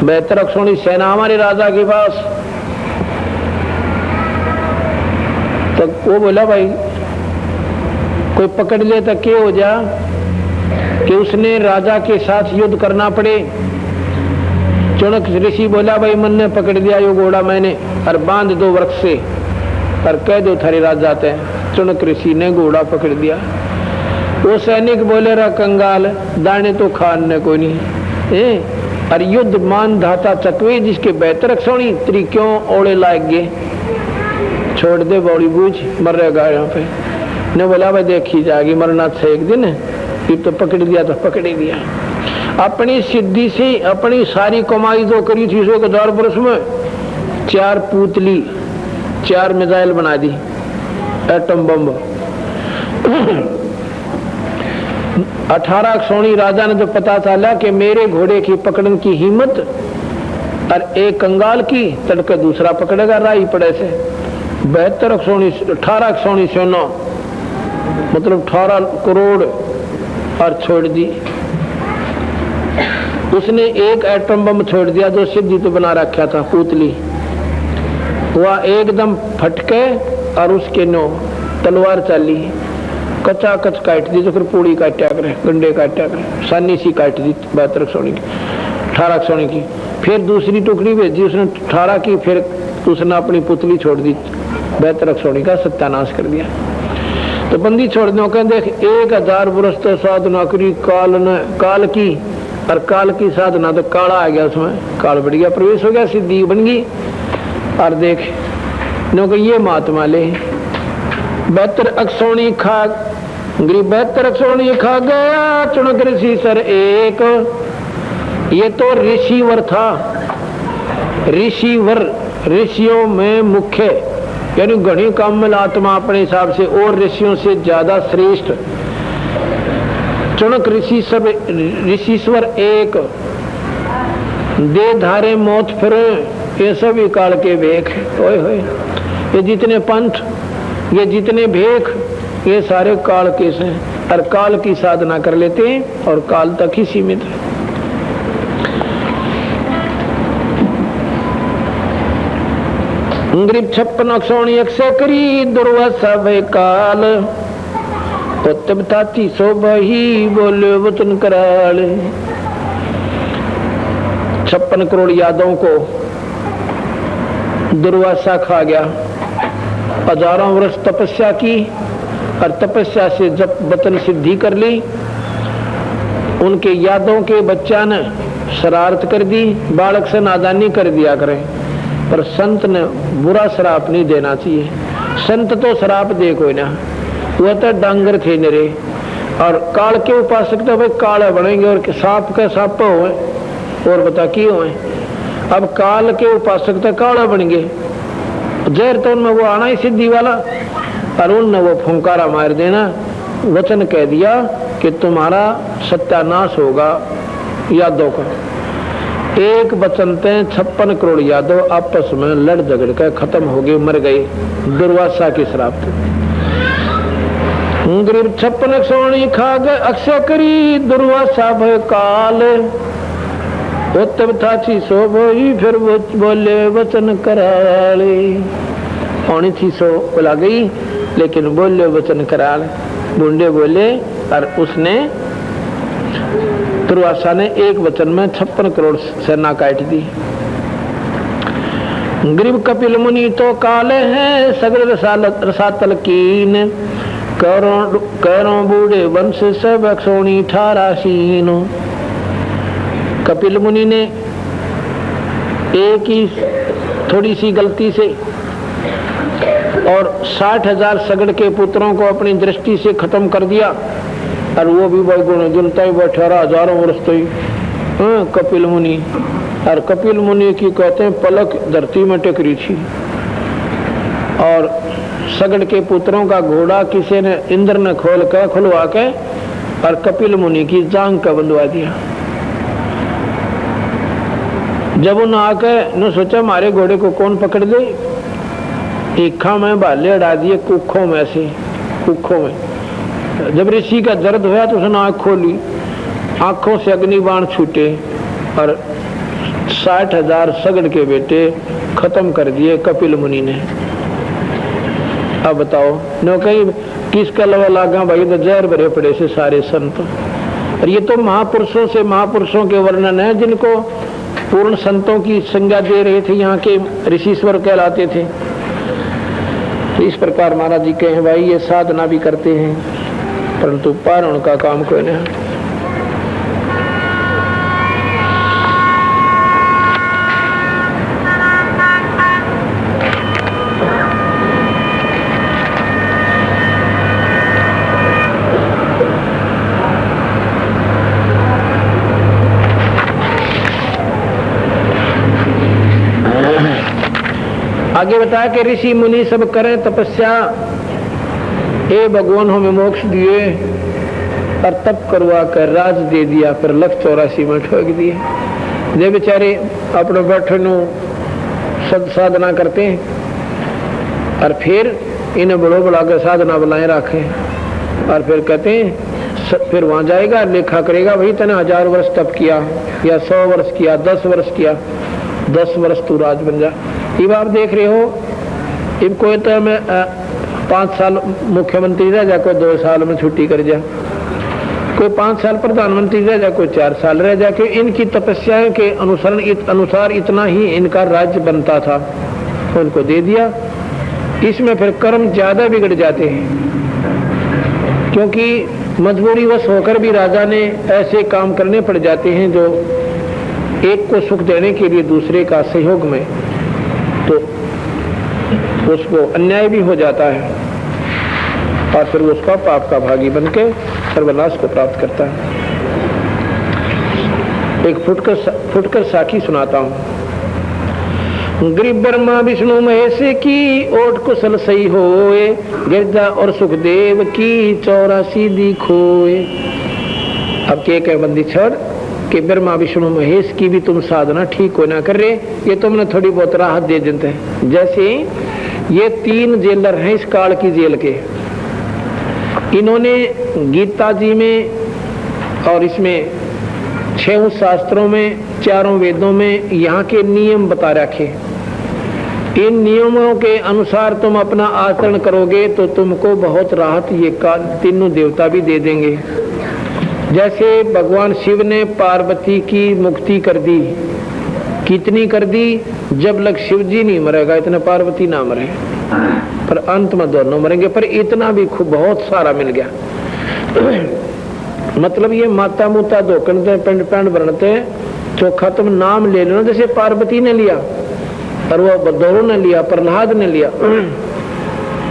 बेहतर अक्षोणी सेना हमारे राजा के पास। तो वो बोला भाई कोई पकड़ ले तो क्या हो जा कि उसने राजा के साथ युद्ध करना पड़े। चुनक ऋषि बोला भाई मन ने पकड़ लिया यो घोड़ा मैंने, और बांध दो वृक्ष से और कह दो थारे राज जाते हैं। चुनक ऋषि ने घोड़ा पकड़ दिया। वो सैनिक बोले रहा कंगाल, दाने तो खाने को नहीं। और युद्ध मान धाता चकवे जिसके बेहतर अक्षौणी तेरी क्यों ओढ़े लाग गए, छोड़ दे बौड़ी बूझ मर रहेगा यहाँ पे। ने बोला भाई देखी जाएगी, मरना था एक दिन, फिर तो पकड़ दिया तो पकड़ ही दिया। अपनी सिद्धि से अपनी सारी कमाई जो करी थी 1,000 वर्ष में 4 पुतली 4 मिसाइल बना दी, एटम बम। 18 अक्षौणी राजा ने जब पता चला कि मेरे घोड़े की पकड़ने की हिम्मत और एक कंगाल की, तड़के दूसरा पकड़ेगा राई पड़े से। 72 अक्षौणी 18 अक्षौणी सेना मतलब 18 करोड़ और छोड़ दी। उसने एक एटम बम छोड़ दिया जो सिद्धि तो बना रखा था पुतली, वह एकदम फटके और उसके नो तलवार चली, कच्चा कच काट दी, तो फिर पूड़ी काटा करे, गंडे काटा करे, सानी सी काट दी 72 सोनी की 18 सोनी की। फिर दूसरी टुकड़ी भेजी उसने ठाड़ा की, फिर उसने अपनी पुतली छोड़ दी, बेहतर सोनी का सत्यानाश कर दिया। तो बंदी छोड़ दो, कहते देख 1000 वर्ष तो साधना करी काल की, और काल की साधना तो काला आ गया, उसमें काल बढ़ गया, प्रवेश हो गया, सिद्धि बन गई। और देख नो कि ये महात्मा ले बेहतर अक्सोनी खा गरीब, बेहतर अक्सोनी खा गया चुनक ऋषि सर एक। ये तो ऋषिवर था, ऋषिवर ऋषियों में मुख्य, यानी घनी कामल आत्मा अपने हिसाब से, और ऋषियों से ज्यादा श्रेष्ठ। चुनक ऋषि सब ऋषिश्वर एक, दे धारे मौत फिर, ये सभी काल के भेख। ओए होए, ये जितने पंथ, ये जितने भेख, ये सारे काल के से, और काल की साधना कर लेते हैं और काल तक ही सीमित है। गरीब 56 अक्षौणी 100 करी दुर्वासा भय काल, तब ताती सो बही बोले वचन कराल। 56 करोड़ यादवों को दुर्वासा खा गया, हजारों वर्ष तपस्या की, और तपस्या से जब वचन सिद्धि कर ली, उनके यादों के बच्चा ने शरारत कर दी, बालक से नादानी कर दिया करें, पर संत ने बुरा श्राप नहीं देना चाहिए। संत तो श्राप दे कोई ना, वह तो डांगर थे निरे, और काल के उपासक तो भाई काला बनेंगे, और सांप का सांप हुए, और बता की हुए। अब काल के उपासक तो काला बन गए, जहर तो उनमें वो आना ही सिद्धि वाला, और उनने वो फुंकारा मार देना, वचन कह दिया कि तुम्हारा सत्यानाश होगा यादव का। एक वचन पे 56 करोड़ यादव आपस में लड़ झगड़ कर खत्म हो गए, मर गए दुर्वासा के श्राप से। गरीब 56 सोनी खा गए, अक्षय करी दुर्वासा भय काल, वो तब थाची सो बोई फिर वो बोले वचन कराले। होनी थी सो बोला गई, लेकिन बोले वचन कराल, बूंदे बोले, और उसने दुर्वासा ने एक वचन में 56 करोड़ सेना काट दी। गरीब कपिल मुनि तो काले हैं सगल रसातल कीन, करों बूढ़े वंश सब अक्षोणी 18 कपिल मुनि ने एक ही थोड़ी सी गलती से और 60,000 सगड़ के पुत्रों को अपनी दृष्टि से खत्म कर दिया, और वो भी बहुगुण जनता ही 18,000 वर्ष तो ही कपिल मुनि। और कपिल मुनि की कहते हैं पलक धरती में टकरी थी, और सगड़ के पुत्रों का घोड़ा किसी ने इंद्र ने खुलवा के और कपिल मुनि की जांग का बंधवा दिया। जब उन आके न सोचा हमारे घोड़े को कौन पकड़ ले, ईखा में भाले अड़ा दिए कुखों में से, कुखों में। जब ऋषि का दर्द हुआ तो उसने आंख खोली, आंखों से अग्निबाण छूटे, और 60,000 सगड़ के बेटे खत्म कर दिए कपिल मुनि ने। अब बताओ नो कहीं किसका लवा लागा भाई, तो जहर भरे पड़े से सारे संत। और ये तो महापुरुषों से महापुरुषों के वर्णन है, जिनको पूर्ण संतों की संज्ञा दे रहे थे, यहाँ के ऋषिश्वर कहलाते थे। तो इस प्रकार महाराज जी कहे भाई ये साधना भी करते हैं, परंतु पारण का काम कोई नहीं। आगे बताया कि ऋषि मुनि सब करें तपस्या, हे भगवान हमें मोक्ष दिए, और तप करवा कर राज दे दिया, फिर 184 में ठोक दिए। जे बेचारे अपने बैठन सद साधना करते हैं, और फिर इन्हें बड़ो बड़ा कर साधना बुलाए रखे, और फिर कहते हैं फिर वहां जाएगा लेखा करेगा, भाई तने 1000 वर्ष तप किया या 100 वर्ष किया, 10 वर्ष किया, 10 वर्ष तू राज बन जा। ये आप देख रहे हो, इनको तो मैं 5 साल मुख्यमंत्री रह जा, कोई 2 साल में छुट्टी कर जा, कोई 5 साल प्रधानमंत्री रह जाए, कोई 4 साल रह जाए, क्योंकि इनकी तपस्याओं के अनुसार इतना ही इनका राज्य बनता था, उनको दे दिया। इसमें फिर कर्म ज्यादा बिगड़ जाते हैं, क्योंकि मजबूरीवश होकर भी राजा ने ऐसे काम करने पड़ जाते हैं जो एक को सुख देने के लिए दूसरे का सहयोग में, तो उसको अन्याय भी हो जाता है और फिर उसका पाप का भागी बनके सर्वनाश को प्राप्त करता है। एक फुटकर साखी सुनाता हूं। गरीब ब्रह्मा विष्णु महेश की ओट कुशल सही होए, गिरजा और सुखदेव की 84 दी खोए। अब के कह बंदी छोड़ कि ब्रह्मा विष्णु महेश की भी तुम साधना ठीक हो ना कर रहे, ये तुमने थोड़ी बहुत राहत दे देते हैं। जैसे ये 3 जेलर हैं इस काल की जेल के, इन्होंने गीता जी में और इसमें 6 शास्त्रों में, 4 वेदों में यहाँ के नियम बता रखे। इन नियमों के अनुसार तुम अपना आचरण करोगे तो तुमको बहुत राहत ये काल तीनों देवता भी दे देंगे। जैसे भगवान शिव ने पार्वती की मुक्ति कर दी, कितनी कर दी? जब लग शिव जी नहीं मरेगा इतना पार्वती ना मरे, पर अंत में दोनों मरेंगे, पर इतना भी खूब बहुत सारा मिल गया। मतलब ये माता मुता धोकनते पिंड पिंड बनते चोखा तुम नाम ले लो, जैसे पार्वती ने लिया और वो बदौरों ने लिया, प्रहलाद ने लिया,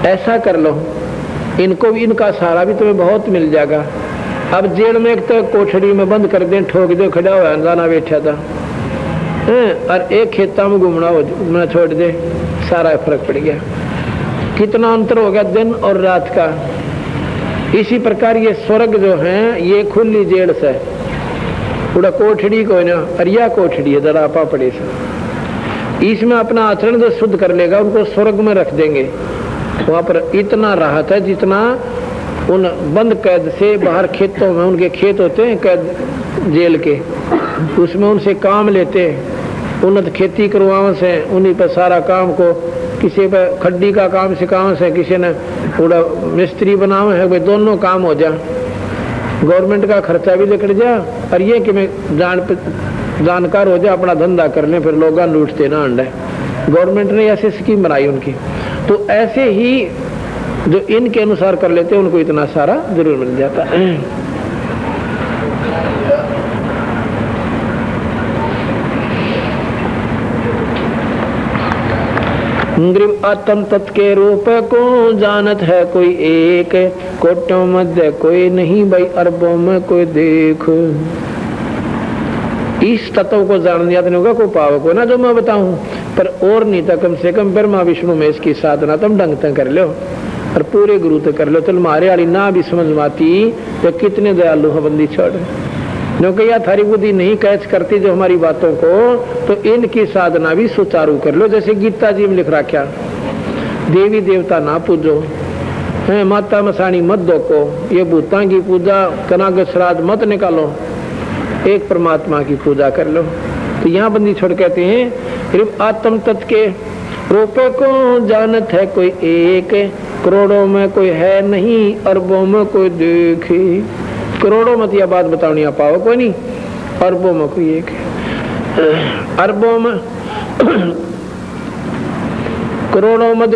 ऐसा कर लो। इनको भी इनका सहारा भी तुम्हें बहुत मिल जाएगा। अब जेल में एक तो कोठड़ी में बंद कर दे, ठोक दे, खड़ा हुआ जाना बैठा था, और एक खेता में घूमना छोड़ दे, सारा फर्क पड़ गया। कितना अंतर हो गया दिन और रात का। इसी प्रकार ये स्वर्ग जो है ये खुली जेल से पूरा कोठड़ी को ना अरिया कोठड़ी है जरा पड़े से, इसमें अपना आचरण जो शुद्ध कर लेगा उनको स्वर्ग में रख देंगे। वहां पर इतना राहत है जितना उन बंद कैद से बाहर खेतों में, उनके खेत होते हैं कैद जेल के, उसमें उनसे काम लेते हैं, उन्नत खेती करवाओ से, उन्हीं पर सारा काम को, किसी पर खड्डी का काम सिखाओ से, किसी ने पूरा मिस्त्री बनाओ है, भाई दोनों काम हो जा, गवर्नमेंट का खर्चा भी निकल जा और ये कि मैं जानकार हो जा, अपना धंधा कर ले, फिर लोग लूटते ना अंडे। गवर्नमेंट ने ऐसी स्कीम बनाई उनकी, तो ऐसे ही जो इनके अनुसार कर लेते हैं उनको इतना सारा जरूर मिल जाता है। ग्रीव आत्म तत्व के रूप को जानत है कोई एक, कोटों मध्य कोई नहीं भाई अरबों में कोई देख। इस तत्व को जानने याद नहीं होगा कोई पावक हो ना जो मैं बताऊं, पर और नहीं था कम से कम ब्रह्मा विष्णु में इसकी साधना तुम ढंग तक कर लो और पूरे गुरु तक कर लो। तो मारे वाली ना भी समझ में आती तो कितने दयालु है बंदी छोड़, क्योंकि यह थारी बुद्धि नहीं कैच करती जो हमारी बातों को, तो इनकी साधना भी सुचारू कर लो। जैसे गीता जी में लिख रखा, देवी देवता ना पूजो, है माता मसानी मत दोको, ये भूतां की पूजा कनाग श्राद्ध मत निकालो, एक परमात्मा की पूजा कर लो। तो यहाँ बंदी छोड़ कहते हैं सिर्फ आत्म तत्व के रूपे को जानत है कोई एक, करोड़ों में कोई है नहीं अरबों में कोई देखे। करोड़ों मत यह बात बतानी आ पाओ कोई नहीं, अरबों में कोई एक है। अरबों में करोड़ों मत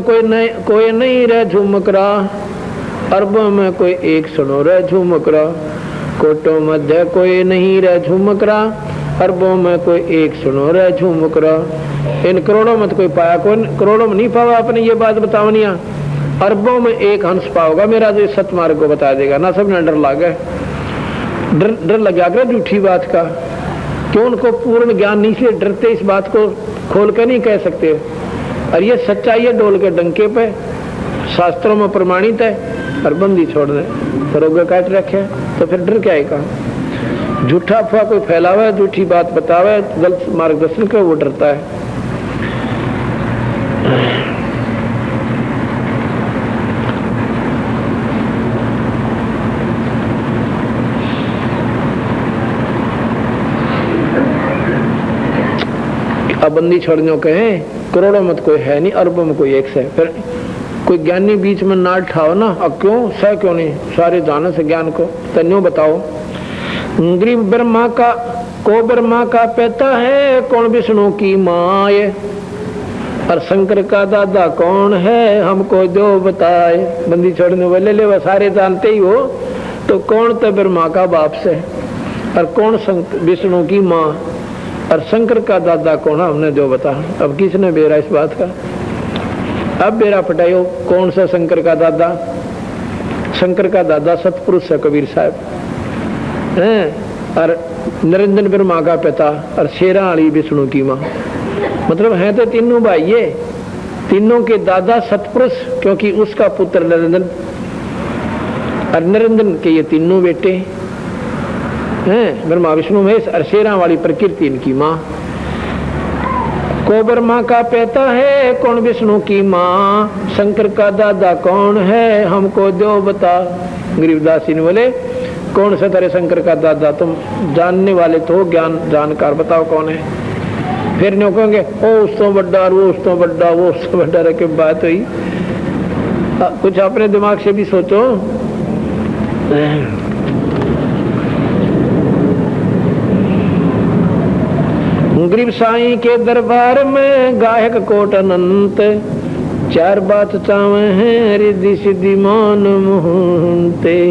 कोई नहीं रह झुमकरा, अरबों में कोई एक सुनो रह झुमकरा। कोटों मध्य कोई नहीं रह झुमकरा, अरबों में कोई एक सुनो रह झुमकरा। इन करोड़ों में तो कोई पाया, कौन करोड़ों में नहीं पावा आपने ये बात बतावनिया, अरबों में एक हंस पाओगा मेरा जो सतमार्ग को बता देगा ना। सबने डर लगा, डर लगा कर झूठी बात का, क्यों उनको पूर्ण ज्ञान नहीं, इसलिए डरते, इस बात को खोल कर नहीं कह सकते। और ये सच्चाई है डोल के डंके पे, शास्त्रों में प्रमाणित है, और बंदी छोड़ दे रोगे काट रखे, तो फिर डर क्या है कहा। झूठा अफवाह कोई फैलावे, झूठी बात बतावे, गलत मार्गदर्शन करे, वो डरता है। अब बंदी छोड़ने कहे करोड़ों मत कोई है नहीं अरबों में कोई एक से, फिर कोई ज्ञानी बीच में ना ठाओ ना, अब क्यों सह क्यों नहीं, सारे जाने से ज्ञान को तन्यों बताओ। ग्रीव ब्रह्मा का को ब्रह्मा का पिता है, कौन विष्णु की माए, और शंकर का दादा कौन है, हमको जो बताए। बंदी छोड़ने वाले ले वो सारे जानते ही हो, तो कौन तो ब्रह्मा का बाप से, और कौन विष्णु की माँ, और शंकर का दादा कौन है, हमने जो बता। अब किसने बेरा इस बात का, अब बेरा पटायो कौन सा शंकर का दादा। शंकर का दादा सतपुरुष है कबीर साहब हैं, और निरंजन ब्रह्मा का पिता, और शेराणी विष्णु की माँ। मतलब है तो तीनों भाई, ये तीनों के दादा सतपुरुष, क्योंकि उसका पुत्र निरंजन, और निरंजन के ये तीनों बेटे हैं, ब्रह्मा विष्णु महेश, और शेरा वाली प्रकृति इनकी माँ। को ब्रह्मा का पिता है, कौन विष्णु की माँ, शंकर का दादा कौन है, हमको जो बता। गरीबदास जी ने बोले कौन सा तेरे शंकर का दादा, तुम जानने वाले तो ज्ञान जानकार, बताओ कौन है। फिर नहीं कहेंगे ओ उस तो बड्डा, वो उस तो बड्डा, वो उस तो बड्डा, रखे बात हुई। कुछ अपने दिमाग से भी सोचो। गरीब साईं के दरबार में गायक कोट अनंत, चार बात चावे हैं रिद्धि सिद्धि मान मोहनते।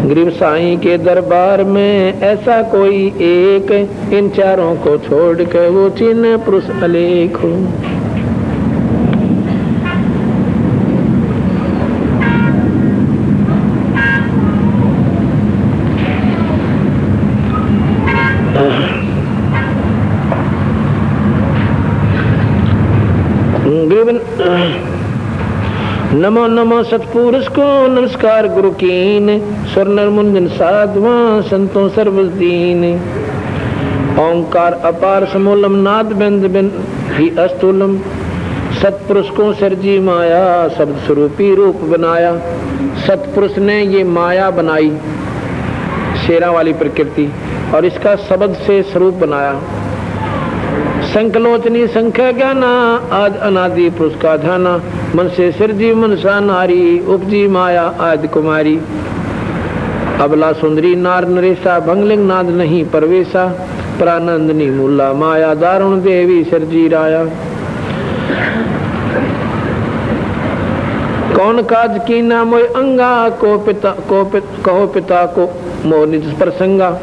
गरीब साईं के दरबार में ऐसा कोई एक, इन चारों को छोड़ के वो चिन्ह पुरुष अलेख हो। नमो नमो सतपुरुष को नमस्कार गुरु कीन, स्वर्ण मुंजन साधवा संतों सर्वदीन। ओंकार अपार समूलम नाद बिंद बिंद ही अस्तुलम, सतपुरुष को सरजी माया शब्द स्वरूपी रूप बनाया। सतपुरुष ने ये माया बनाई, शेरा वाली प्रकृति, और इसका शब्द से स्वरूप बनाया। संकलोचनी संख्या ज्ञाना आद अनादि पुरुष का ध्याना, मन से सिरजी मनसा नारी उपजी माया आदि कुमारी। अबला सुंदरी नार नरेशा भंगलिंग नाद नहीं परवेशा, प्रानंदनी मूला माया दारुण देवी सिरजी राया। कौन काज की ना मोय अंगा, को कहो पिता को मोह निज प्रसंगा।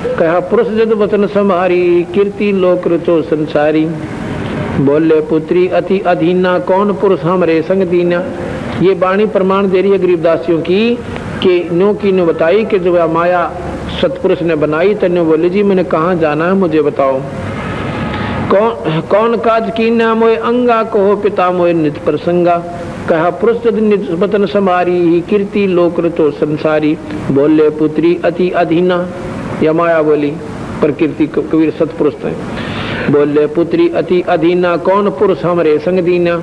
कहा पुरुष जद वचन समारी, कीर्ति लोक रचो संसारी। बोले पुत्री अति अधीना, कौन पुरुष हमरे संग दीना। ये वाणी प्रमाण दे रही है गरीबदासियों की, कि नो की नो बताई कि जो माया सतपुरुष ने बनाई, तन्ने बोले जी मैंने कहाँ जाना है मुझे बताओ। कौन काज की ना मोय अंगा, कहो पिता मोय नित प्रसंगा। कहा पुरुष जद निज वचन समारी, कीर्ति लोक रचो संसारी। बोले पुत्री अति अधीना, या माया बोली प्रकृति कबीर सतपुरुष थे। बोले पुत्री अति अधीना, कौन पुरुष हमरे संग दीना।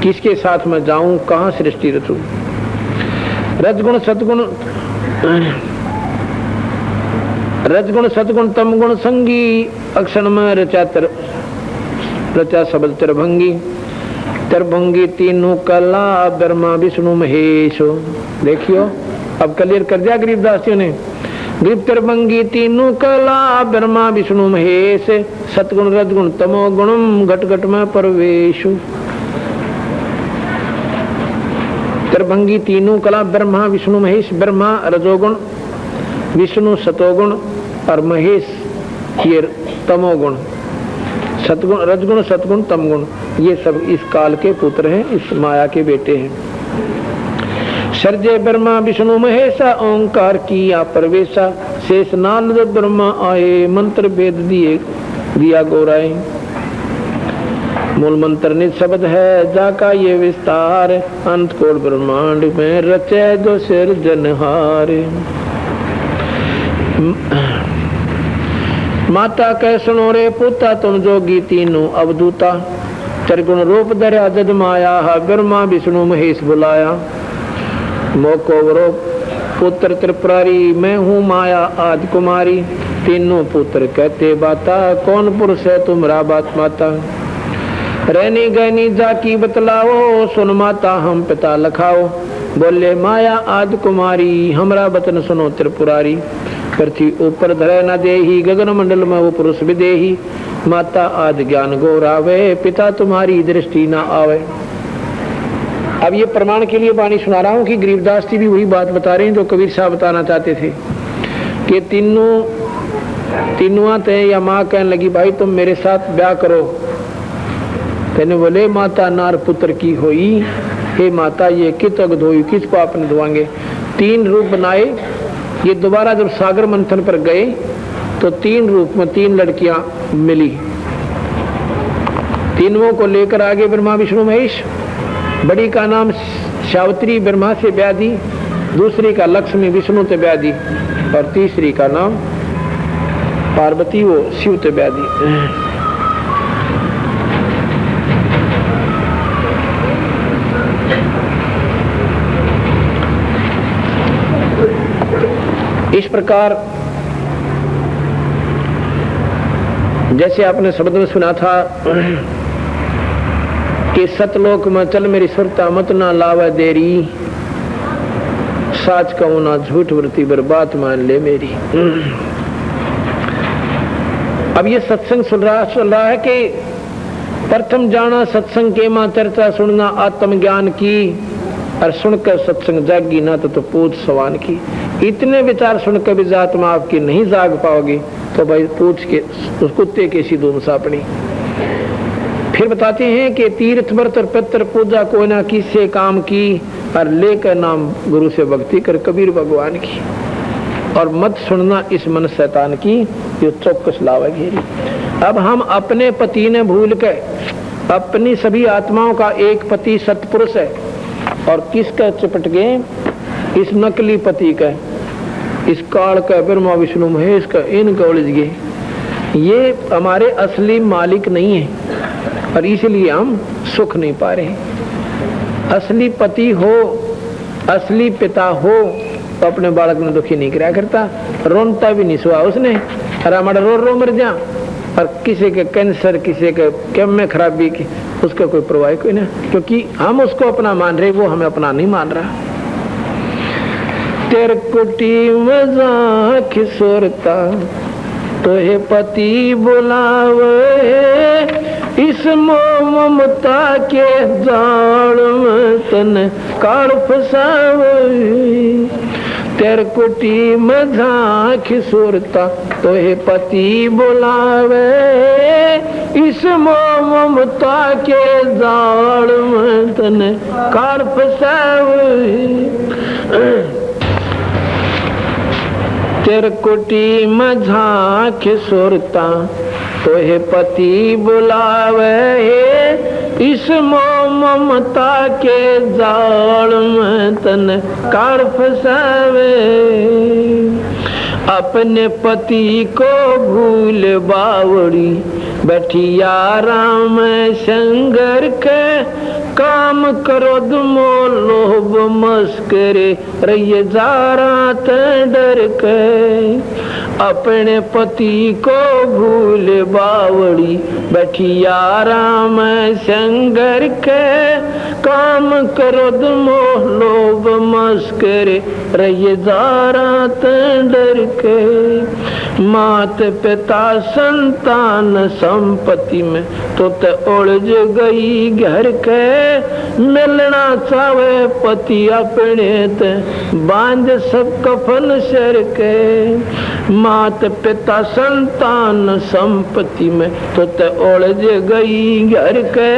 किसके साथ में जाऊं, कहाँ सृष्टि रचूं। रजगुण सतगुण तमगुण संगी, अक्षण में रचा शब्द तिरभंगी। तिरभंगी तीनों कला ब्रह्मा विष्णु महेश। देखियो अब क्लियर कर दिया गरीबदासियों ने। गरीब तिरभंगी तीनों कला ब्रह्मा विष्णु महेश, सतगुण रजगुण तमो गुणम घट घट में परवेश। तिरभंगी तीनों कला ब्रह्मा विष्णु महेश, ब्रह्मा रजोगुण, विष्णु सतोगुण, और महेश ये तमोगुण। सतगुण रजगुण सतगुण तमगुण ये सब इस काल के पुत्र हैं, इस माया के बेटे हैं। सर्जे ब्रह्मा विष्णु महेशा, ओंकार किया परवेशा। शेष नारद ब्रह्मा आए, मंत्र वेद दिया गौराए। मूल मंत्र निज शब्द है जाका ये विस्तार, अंत कोट ब्रह्मांड में रचे जो सिरजनहार। माता कह सुनो रे पुता, तुम जोगी तीनों अवधूता। त्रिगुण रूप धर्या जद माया, ब्रह्मा विष्णु महेश बुलाया। मोको वरो पुत्र त्रिपुरारी, मैं हूँ माया आदि कुमारी। तीनों पुत्र कहते बाता, कौन पुरुष है तुम्हारा बात माता। रहनी गहनी जाकी बतलाओ, सुन माता हम पिता लखाओ। बोले माया आदि कुमारी, हमरा बचन सुनो त्रिपुरारी। पृथ्वी ऊपर धरे न देही, गगन मंडल में वो पुरुष विदेही। माता आदि ज्ञान गौरावे, पिता तुम्हारी दृष्टि ना आवे। अब ये प्रमाण के लिए वाणी सुना रहा हूं कि गरीबदास जी भी वही बात बता रहे हैं जो कबीर साहब बताना चाहते थे कि तीनों थे या माँ कहने लगी भाई तुम मेरे साथ ब्याह करो। तेने बोले माता नार पुत्र की होई, हे माता ये कित अग धोई, किस पाप ने धोएंगे। 3 रूप बनाए। ये दोबारा जब सागर मंथन पर गए तो 3 रूप में 3 लड़कियां मिली। तीनों को लेकर आगे ब्रह्मा विष्णु महेश। बड़ी का नाम सावित्री ब्रह्मा से ब्याह दी, दूसरी का लक्ष्मी विष्णु से ब्याह दी और तीसरी का नाम पार्वती वो शिव से ब्याह दी। इस प्रकार जैसे आपने शब्द में सुना था कि सतलोक में चल मेरी सुरता मत ना लावे देरी, साच कहूं ना झूठ वृत्ति बर्बाद मान ले मेरी। अब ये सत्संग चल रहा है कि प्रथम जाना सत्संग के मां चर्चा सुनना आत्मज्ञान की, और सुनकर सत्संग जागी ना तो पूछ सवान की। इतने विचार सुनकर भी आत्मा आपकी नहीं जाग पाओगी तो भाई पूछ के उस कुत्ते के सी धूम सापड़ी। फिर बताते हैं कि तीर्थ व्रत और पितृ पूजा कोई ना किससे काम की, और लेकर नाम गुरु से भक्ति कर कबीर भगवान की। और मत सुनना इस मन शैतान की जो चौकस लावा घेरी। अब हम अपने पति ने भूल के अपनी सभी आत्माओं का एक पति सतपुरुष है और किसका चिपट गए, इस नकली पति का, इस काल का, ब्रह्मा विष्णु महेश का, इनका उलझ गए। ये हमारे असली मालिक नहीं है और इसलिए हम सुख नहीं पा रहे। असली पति हो, असली पिता हो तो अपने बालक में दुखी नहीं कराया करता, रोनता भी नहीं सुहा उसने। अरे हमारा रो मर जा, और किसी के कैंसर, किसी के क्या में खराबी की, उसका कोई परवाह कोई ना, क्योंकि हम उसको अपना मान रहे, वो हमें अपना नहीं मान रहा। तेर कुटी मजाक सुरता तो हे पति बुलावे, इस ममता के जाल में तन काल फसावे। तेर कुटी मजाक सुरता तो हे पति बुलावे, इस ममता के जाल में तन काल फसावे। तेर कुटी मझाक सुरता तो हे पति बुलावे, इस ममता के जाल में तन काल फसावे। अपने पति को भूल बावड़ी बैठी आराम संगर के, काम करो दमो लोभ मस्करे रहिए जारा डर के। अपने पति को भूल बावड़ी बैठी आराम संगर के, काम करो दमो लोभ मस्करे रहिए जारा डर के। मात पिता संतान संपत्ति में तो उलझ गई घर के, मिलना चावे पति अपने ते बांध सब कफन सर के। मात पिता संतान संपत्ति में तो उलझ गई घर के,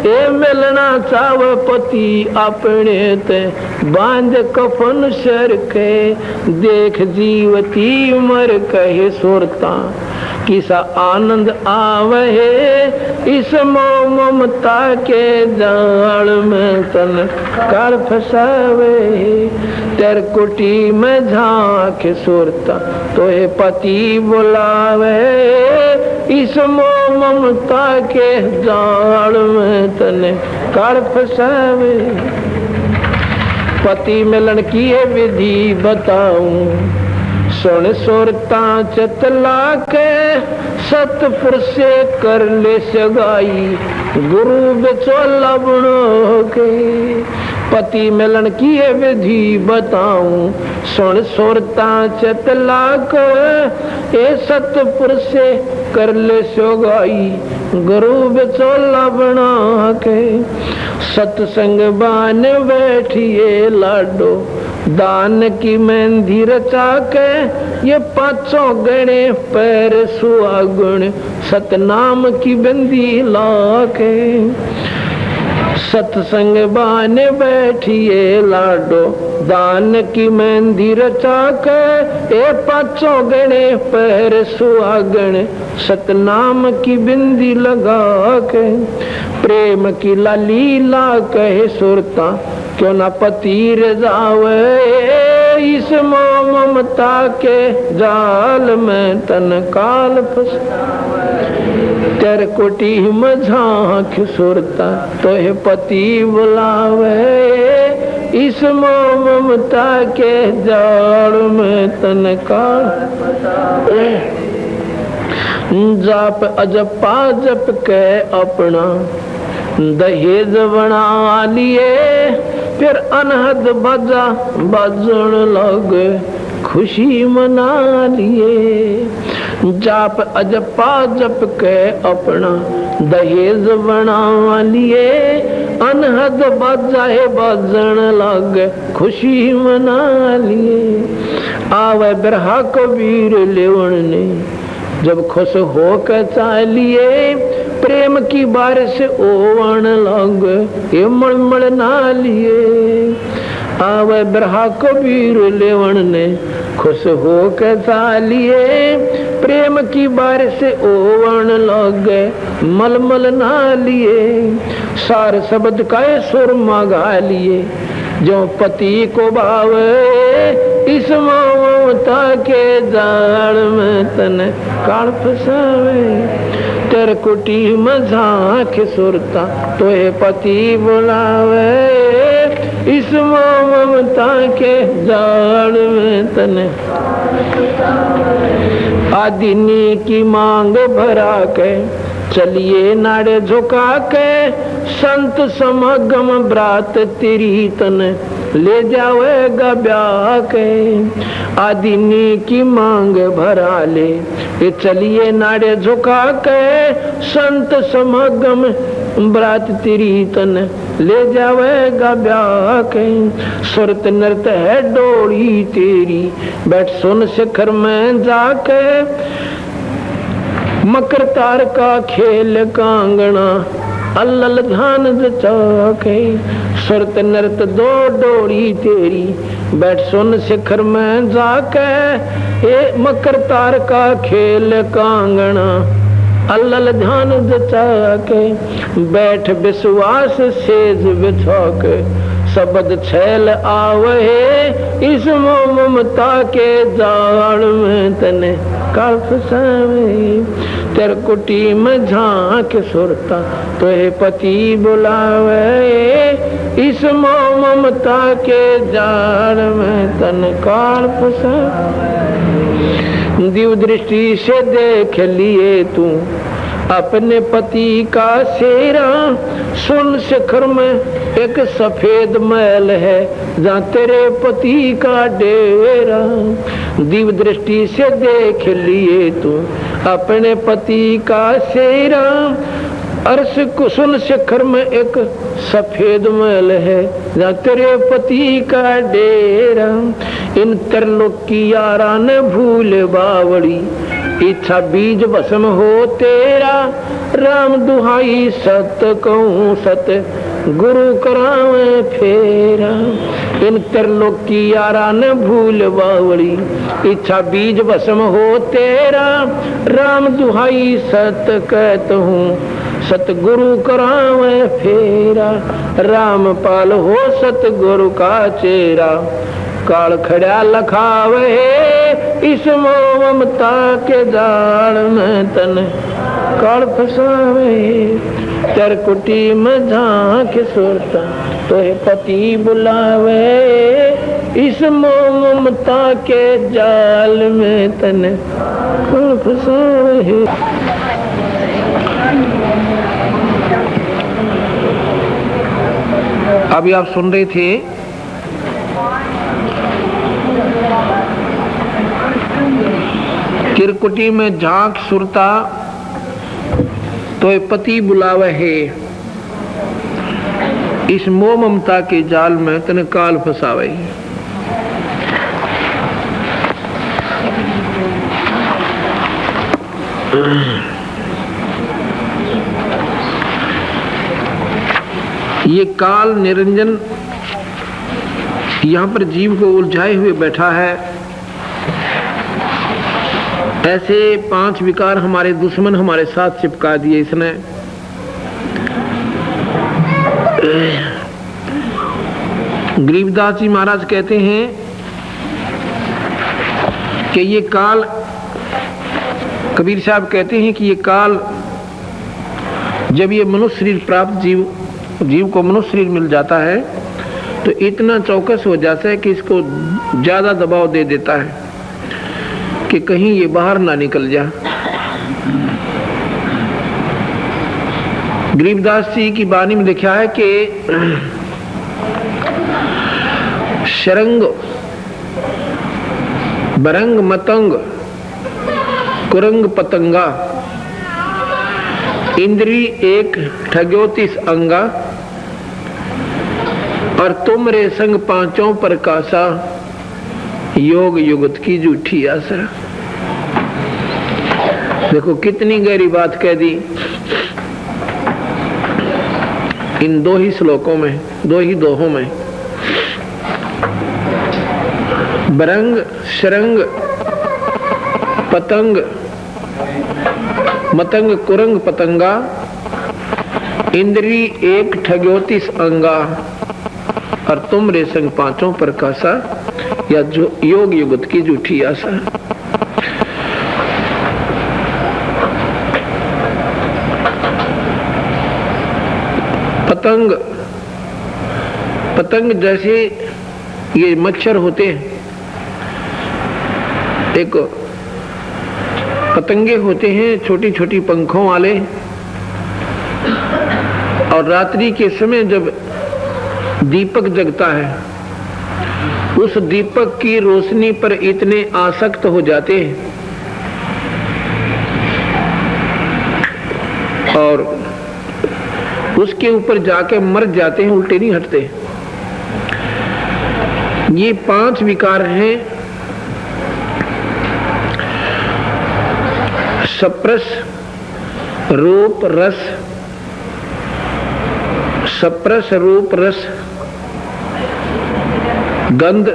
ये मिलना चावे पति अपने ते बांध कफन सर के। देख जीवती मर कहे सुरता किसा आनंद आवे, इस ममता के जाल में तन काल फसावे। तेर कुटी में झांक सुरता तो हे पति बुलावे, इस ममता के जाल में तन काल फसावे। पति मिलन की है विधि बताऊं, सुन सुरता चतला के सतपुर से कर ले सगाई, गुरु बिचौला बनो के। पति मिलन की है विधि बताऊं, सुन सुरता चतला को ए सतपुर से कर ले सोगाई, गुरु बिचौला बना के। सत्संग बान बैठिए लाडो, दान की मेहंदी रचा के, ये पांचों गणे पैर सुहागुण, सतनाम की बंदी ला के। सत्संग बाने बैठिए लाडो, दान की मेहंदी रचा के, ए पांचों गणे पैर सुहागण, सतनाम की बिंदी लगा के। प्रेम की लाली ला कहे सुरता, क्यों ना पति रजावे, इस मोह ममता के जाल में तन काल फंसावे। तेरे कोटी में झांक सुरता, तो है पति बुलावे, इस मोह ममता के जाल में तन काल फंसावे। जाप अजपा जप के अपना दहेज बना लिए, फिर अनहद बाजा बाजन लगे, खुशी मना लिए। जाप अजपा जप के अपना दहेज बना लिए, अनहद बाजा बाजन लगे, खुशी मना लिए। आवे बिरहा को वीर लेवन ने, जब खुश होकर चालिए, प्रेम की बारिश ओवन लग, ये मलमल ना लिए। आवे बिरहा को वीर लेवन ने, खुश होकर चालिए, प्रेम की बारिश ओवन लग, मलमल ना लिए। सार शब्द का सुर मगा लिए, जो पति को भावे, इस ममता के जाल में तन काल फसावे। तेरे कुटी में झांक सुरता, तो है पति बुलावे, इस ममता के जाल में तन। आदिनी की मांग भरा के, चलिए नाड़े झुका के, संत समागम ब्रात तेरी तन ले जावेगा ब्याह के। आदिनी की मांग भरा ले, ये चलिए नाड़े झुका के, संत समागम ब्रात तेरी तन ले जावेगा ब्याह के। सुरत नृत है डोरी तेरी, बैठ सुन शिखर में जाके, मकर तार का खेल कांगना, अल्लल ध्यान जचाके। सुरत नृत दो डोरी तेरी, बैठ सुन शिखर में जाके, ए मकर तार का खेल कांगना, अल्लल ध्यान जचाके। बैठ विश्वास सेज बिछाके, शब्द छैल आवे, इस ममता के जाल में तने काल फसावे। तेरे कुटी में झांक सुरता, तो है पति बुलावे, इस ममता के जाल में तन काल फसावे। दिव दृष्टि से देख लिए तू अपने पति का सेरा, सुन शिखर में एक सफेद महल है, जहाँ तेरे पति का डेरा। दिव दृष्टि से देख लिए तू अपने पति का सेरा, अर्श कुसुन शिखर में एक सफेद महल है, जहाँ तेरे पति का डेरा। इन त्रिलोक की यारा न भूल बावड़ी, इच्छा बीज भस्म हो तेरा। राम दुहाई सत कहूँ सत, गुरु करावे फेरा। इन त्रिलोक की यारा न भूल बावड़ी, इच्छा बीज भस्म हो तेरा। राम दुहाई सत कहत हूँ, सतगुरु करावे फेरा। राम पाल हो सतगुरु का चेरा, काल खड़ा लखावे, इस ममता के जाल में तन काल फसावे। तेरे कुटी में झांक सुरता, तो है पति बुलावे, इस ममता के जाल में तन काल फसावे। अभी आप सुन रहे थे किरकुटी में झांक सुरता तो ये पति बुलावे है, इस मोह ममता के जाल में तने काल फसावे। ये काल निरंजन यहां पर जीव को उलझाए हुए बैठा है। ऐसे 5 विकार हमारे दुश्मन हमारे साथ चिपका दिए इसने। गरीबदास जी महाराज कहते हैं कि ये काल, कबीर साहब कहते हैं कि ये काल जब ये मनुष्य शरीर प्राप्त जीव को मनुष्य शरीर मिल जाता है तो इतना चौकस हो जाता है कि इसको ज्यादा दबाव दे देता है कि कहीं ये बाहर ना निकल जा। गरीबदास जी की वाणी में लिखा है कि शरंग बरंग मतंग कुरंग पतंगा इंद्री एक ठग्योतिस अंगा और तुम रे संग पांचों प्रकाशा योग युगत की झूठी आशा। देखो कितनी गहरी बात कह दी इन 2 ही श्लोकों में, 2 ही दोहों में। बरंग शरंग पतंग मतंग कुरंग पतंगा इंद्री एक ठग्योतिस अंगा और तुम रे संग पांचों प्रकाशा या जो योग युगत की झूठी आशा। पतंग जैसे ये मच्छर होते हैं, एक पतंगे होते हैं छोटी छोटी पंखों वाले, और रात्रि के समय जब दीपक जगता है उस दीपक की रोशनी पर इतने आसक्त हो जाते हैं और उसके ऊपर जाके मर जाते हैं, उल्टे नहीं हटते। ये 5 विकार हैं। सप्रस रूप रस, सप्रस रूप रस गंध,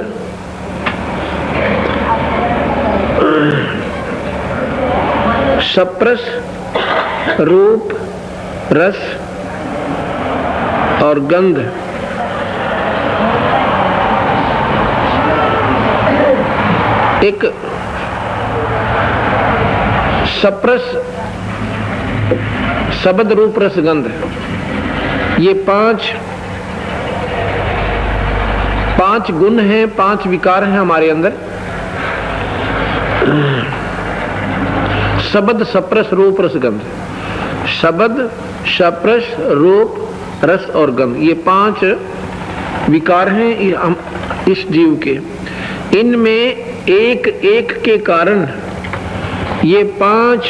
सप्रस रूप रस और गंध। एक सप्रस शब्द रूप रस गंध, ये 5 गुण हैं, 5 विकार हैं हमारे अंदर। शब्द सप्रस रूप रस गंध, शब्द सप्रस रूप रस और गंध, ये 5 विकार हैं इस जीव के। इनमें एक एक के कारण ये 5